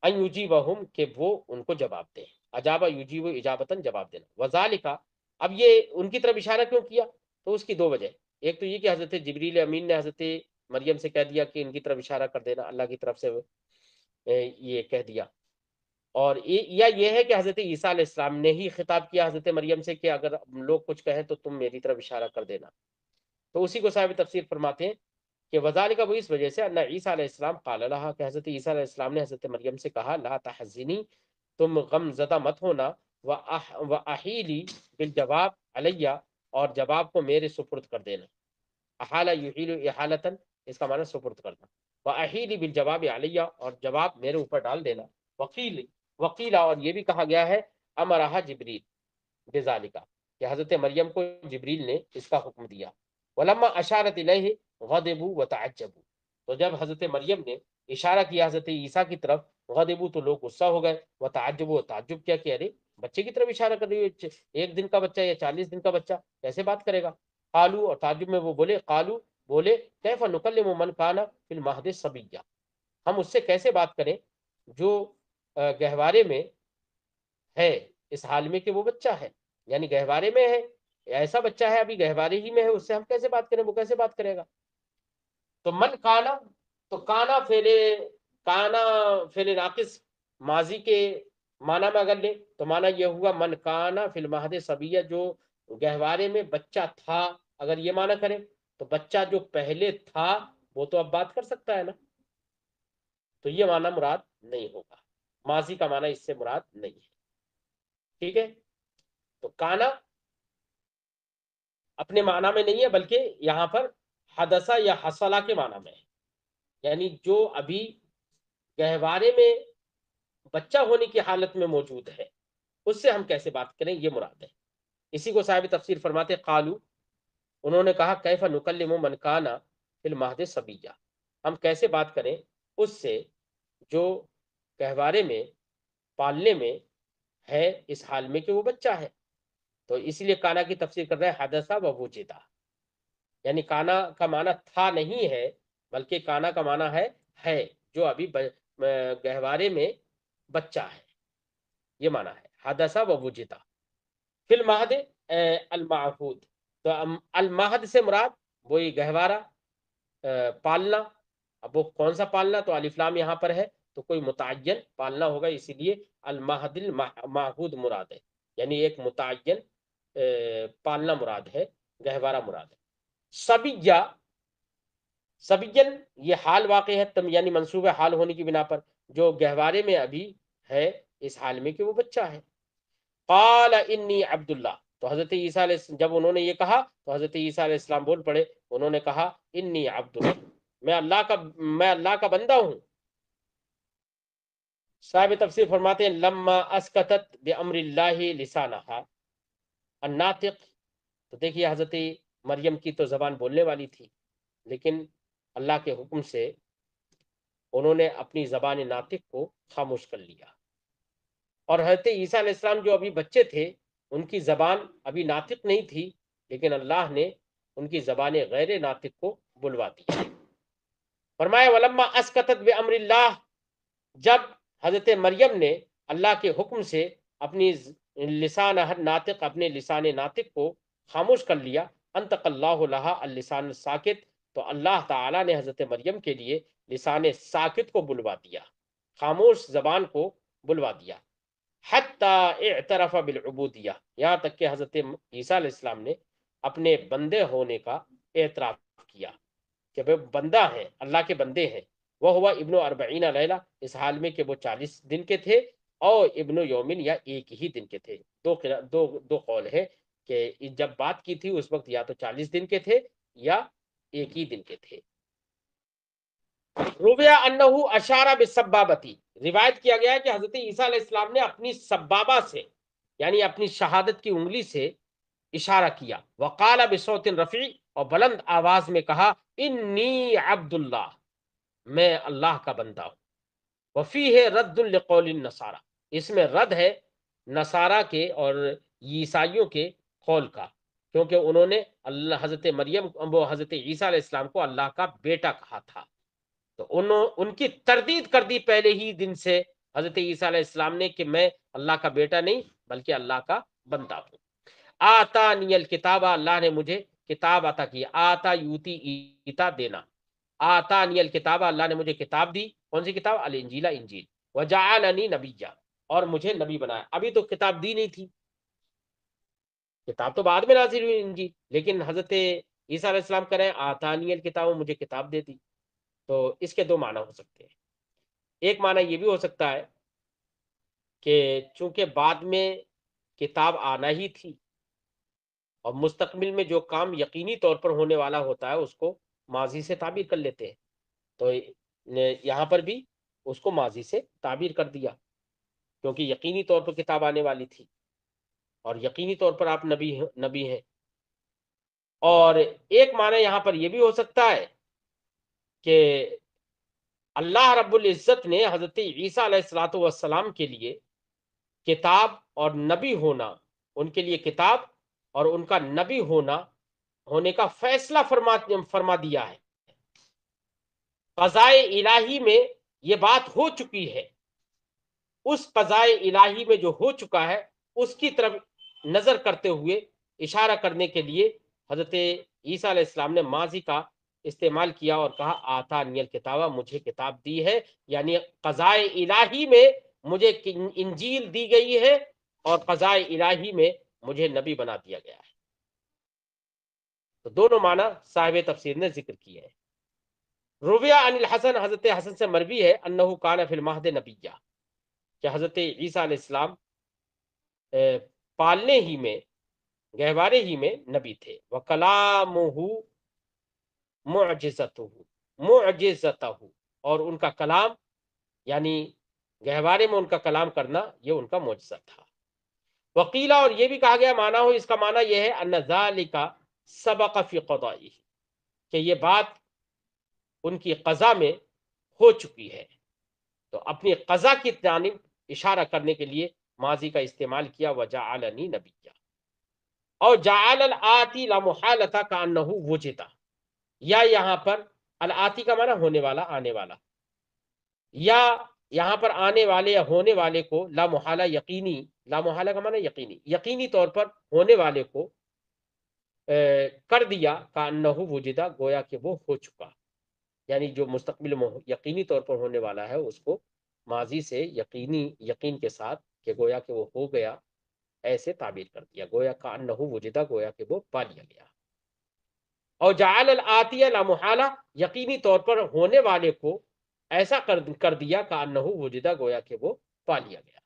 ان یجیبہم، کہ وہ ان کو جواب دے. اجابہ یجیب اجابتاً، جواب دینا. وذالک، اب یہ ان کی طرف اشارہ کیوں کیا؟ تو اس کی 2 وجہ. ایک تو یہ کہ حضرت جبریل امین نے حضرت مریم سے کہہ دیا کہ ان کی طرف اشارہ کر دینا، اللہ کی طرف سے یہ کہہ دیا. اور یا یہ ہے کہ حضرت عیسیٰ علیہ السلام نے ہی خطاب کیا حضرت مریم سے کہ اگر لوگ کچھ کہیں تو تم میری طرف اشارہ کر دینا. تو اسی کو صاحب تفسیر فرماتے ہیں کہ وذالک وہ اس وجہ سے ان عیسیٰ علیہ السلام قال لها کہ حضرت عیسیٰ علیہ السلام نے حضرت مریم سے کہا لا تحزنی تم غم زدہ مت ہونا واحیلی بالجواب علیہ اور جواب کو میرے سپرد کر دینا. احالہ یحیل احالتن اس کا معنی سپرد کرنا. واحیلی بالجواب علیہ اور جواب میرے اوپر ڈال دینا. وقیل اور یہ بھی کہا گیا ہے امرہا جبریل بذالک کہ حضرت مریم کو جبریل نے اس کا حکم دیا. ولما اشارت الیہ غضبوا وتعجبوا تو جب حضرت مریم نے اشارہ کیا حضرت عیسیٰ کی طرف غضبوا تو لوگ غصہ ہو گئے وتعجبوا تعجب کیا کہ ارے بچے کی طرف اشارہ کر رہی ہے، 1 دن کا بچہ یا 40 دن کا بچہ کیسے بات کرے گا. قالوا اور تعجب میں وہ بولے قالوا بولے کیف نکلم من کان فی المہد صبیا ہم اس سے کیسے بات کریں جو گہوارے میں ہے اس حال میں کہ وہ بچہ ہے، یعنی گہوارے میں ہے ایسا بچہ ہے ابھی گہوارے ہی میں ہے، اس سے ہم کیسے بات کریں، وہ کیسے بات کرے گا. تو من کانا تو کانا فعل ناقص ماضی کے معنی میں اگر لے تو معنی یہ ہوا من کانا فی المہد صبیہ جو گہوارے میں بچہ تھا. اگر یہ معنی کریں تو بچہ جو پہلے تھا وہ تو اب بات کر سکتا ہے نا، تو یہ معنی مراد نہیں ہوگا، ماضی کا معنی اس سے مراد نہیں ہے. ٹھیک ہے، تو کانا اپنے معنی میں نہیں ہے بلکہ یہاں پر حدثہ یا حصلہ کے معنی میں ہے، یعنی جو ابھی گہوارے میں بچہ ہونے کی حالت میں موجود ہے اس سے ہم کیسے بات کریں یہ مراد ہے. اسی کو صاحب تفسیر فرماتے قالو انہوں نے کہا کیف نکلم من کان فی المہد صبیا ہم کیسے بات کریں اس سے جو گہوارے میں پالنے میں ہے اس حال میں کہ وہ بچہ ہے. تو اس لیے کانا کی تفسیر کر رہے ہیں حدثہ و وجدہ، یعنی کانا کا معنی تھا نہیں ہے بلکہ کانا کا معنی ہے جو ابھی گہوارے میں بچہ ہے، یہ معنی ہے حدثہ و وجدہ. فی المہد المعہود تو المہد سے مراد وہی گہوارہ پالنا. اب وہ کون سا پالنا، تو الف لام یہاں پر ہے تو کوئی متعین پالنا ہوگا، اسی لیے المہد المعہود مراد ہے، یعنی ایک متعین پالنا مراد ہے، گہوارہ مراد ہے. سبین یہ حال واقع ہے یعنی منصوب حال ہونے کی بنا پر جو گہوارے میں ابھی ہے اس حال میں کہ وہ بچہ ہے. قال انی عبداللہ تو حضرت عیسیٰ علیہ جب انہوں نے یہ کہا تو حضرت عیسیٰ علیہ السلام بول پڑے، انہوں نے کہا انی عبداللہ میں اللہ کا بندہ ہوں. صاحب تفسیر فرماتے ہیں لما اسکتت بامر اللہ لسانہا الناطق تو دیکھیے حضرت مریم کی تو زبان بولنے والی تھی لیکن اللہ کے حکم سے انہوں نے اپنی زبان ناطق کو خاموش کر لیا. اور حضرت عیسیٰ علیہ السلام جو ابھی بچے تھے ان کی زبان ابھی ناطق نہیں تھی لیکن اللہ نے ان کی زبان غیر ناطق کو بلوا دی. فرمایا ولما اسکتت بامر اللہ جب حضرت مریم نے اللہ کے حکم سے اپنی لسان ناطق اپنے لسان ناطق کو خاموش کر لیا انطق اللہ لہا اللسان الساکت تو اللہ تعالی نے حضرت مریم کے لیے لسان ساکت کو بلوا دیا، خاموش زبان کو بلوا دیا. حتی اعترف بالعبودیہ یہاں تک کہ حضرت عیسیٰ علیہ السلام نے اپنے بندے ہونے کا اعتراف کیا کہ وہ بندہ ہیں، اللہ کے بندے ہیں. وہ ہوا ابن 40 لیلہ اس حال میں کہ وہ 40 دن کے تھے اور ابن یومن یا ایک ہی دن کے تھے. دو قول ہے کہ جب بات کی تھی اس وقت یا تو 40 دن کے تھے یا ایک ہی دن کے تھے. رویا انہو اشارہ بالسبابتی روایت کیا گیا ہے کہ حضرت عیسیٰ علیہ السلام نے اپنی سبابہ سے یعنی اپنی شہادت کی انگلی سے اشارہ کیا. وقال بصوت رفیع اور بلند آواز میں کہا انی عبداللہ میں اللہ کا بندہ ہوں. وفیہ رد لقول النصارى اس میں رد ہے نصارہ کے اور عیسائیوں کے قول کا، کیونکہ انہوں نے حضرت مریم وہ حضرت عیسیٰ علیہ السلام کو اللہ کا بیٹا کہا تھا، تو ان کی تردید کر دی پہلے ہی دن سے حضرت عیسیٰ علیہ السلام نے کہ میں اللہ کا بیٹا نہیں بلکہ اللہ کا بندہ ہوں. آتانی الکتاب اللہ نے مجھے کتاب عطا کی. آتا یوتی ایتا دینا. آتانی الکتاب اللہ نے مجھے کتاب دی. کون سی کتاب؟ الانجیل انجیل. وجعلنی نبیا اور مجھے نبی بنایا. ابھی تو کتاب دی نہیں تھی، کتاب تو بعد میں نازل ہوئی انجیل، لیکن حضرت عیسیٰ علیہ السلام کریں آتانی الکتاب، مجھے کتاب دے دی، تو اس کے دو معنی ہو سکتے ہیں۔ ایک معنی یہ بھی ہو سکتا ہے کہ چونکہ بعد میں کتاب آنا ہی تھی اور مستقبل میں جو کام یقینی طور پر ہونے والا ہوتا ہے اس کو ماضی سے تعبیر کر لیتے ہیں، تو یہاں پر بھی اس کو ماضی سے تعبیر کر دیا، کیونکہ یقینی طور پر کتاب آنے والی تھی اور یقینی طور پر آپ نبی ہیں۔ اور ایک معنی یہاں پر یہ بھی ہو سکتا ہے کہ اللہ رب العزت نے حضرت عیسیٰ علیہ الصلوۃ والسلام کے لیے کتاب اور نبی ہونا، ان کے لیے کتاب اور ان کا نبی ہونے کا فیصلہ فرما دیا ہے۔ قضائے الہی میں یہ بات ہو چکی ہے، اس قضائے الہی میں جو ہو چکا ہے اس کی طرف نظر کرتے ہوئے اشارہ کرنے کے لیے حضرت عیسیٰ علیہ السلام نے ماضی کا استعمال کیا اور کہا آتانی الکتاب، مجھے کتاب دی ہے، یعنی قضائے الہی میں مجھے انجیل دی گئی ہے اور قضائے الہی میں مجھے نبی بنا دیا گیا ہے۔ تو دونوں معنی صاحب تفسیر نے ذکر کیے ہیں۔ رویہ عن الحسن، حضرت حسن سے مروی ہے انہو کان فی المہد نبیہ، کہ حضرت عیسیٰ علیہ السلام پالنے ہی میں، گہوارے ہی میں نبی تھے۔ وَكَلَامُهُ مُعْجِزَتُهُ، اور ان کا کلام یعنی گہوارے میں ان کا کلام کرنا یہ ان کا معجزہ تھا۔ وقیلہ، اور یہ بھی کہا گیا معنی ہو، اس کا معنی یہ ہے ان ذالک سبق فی قضائہ، کہ یہ بات ان کی قضا میں ہو چکی ہے، تو اپنی قضا کی جانب اشارہ کرنے کے لیے ماضی کا استعمال کیا، وجعلنی نبیا، اور جعل الآتی لا محالتہ کانہ وجدہ، یا یہاں پر الآتی کا معنی ہونے والا، آنے والا، یا یہاں پر آنے والے یا ہونے والے کو لا محالہ یقینی، لا محالہ کا معنی یقینی، یقینی طور پر ہونے والے کو کر دیا، کانہ وجدہ، گویا کہ وہ ہو چکا، یعنی جو مستقبل میں یقینی طور پر ہونے والا ہے اس کو ماضی سے یقین کے ساتھ کہ گویا کہ وہ ہو گیا، ایسے تعبیر کر دیا، گویا کانہ وجدہ، گویا کہ وہ پا لیا گیا۔ اور جعل الآتیہ لا محالہ، یقینی طور پر ہونے والے کو ایسا کر دیا کانہ وجدہ، گویا کہ وہ پا لیا گیا۔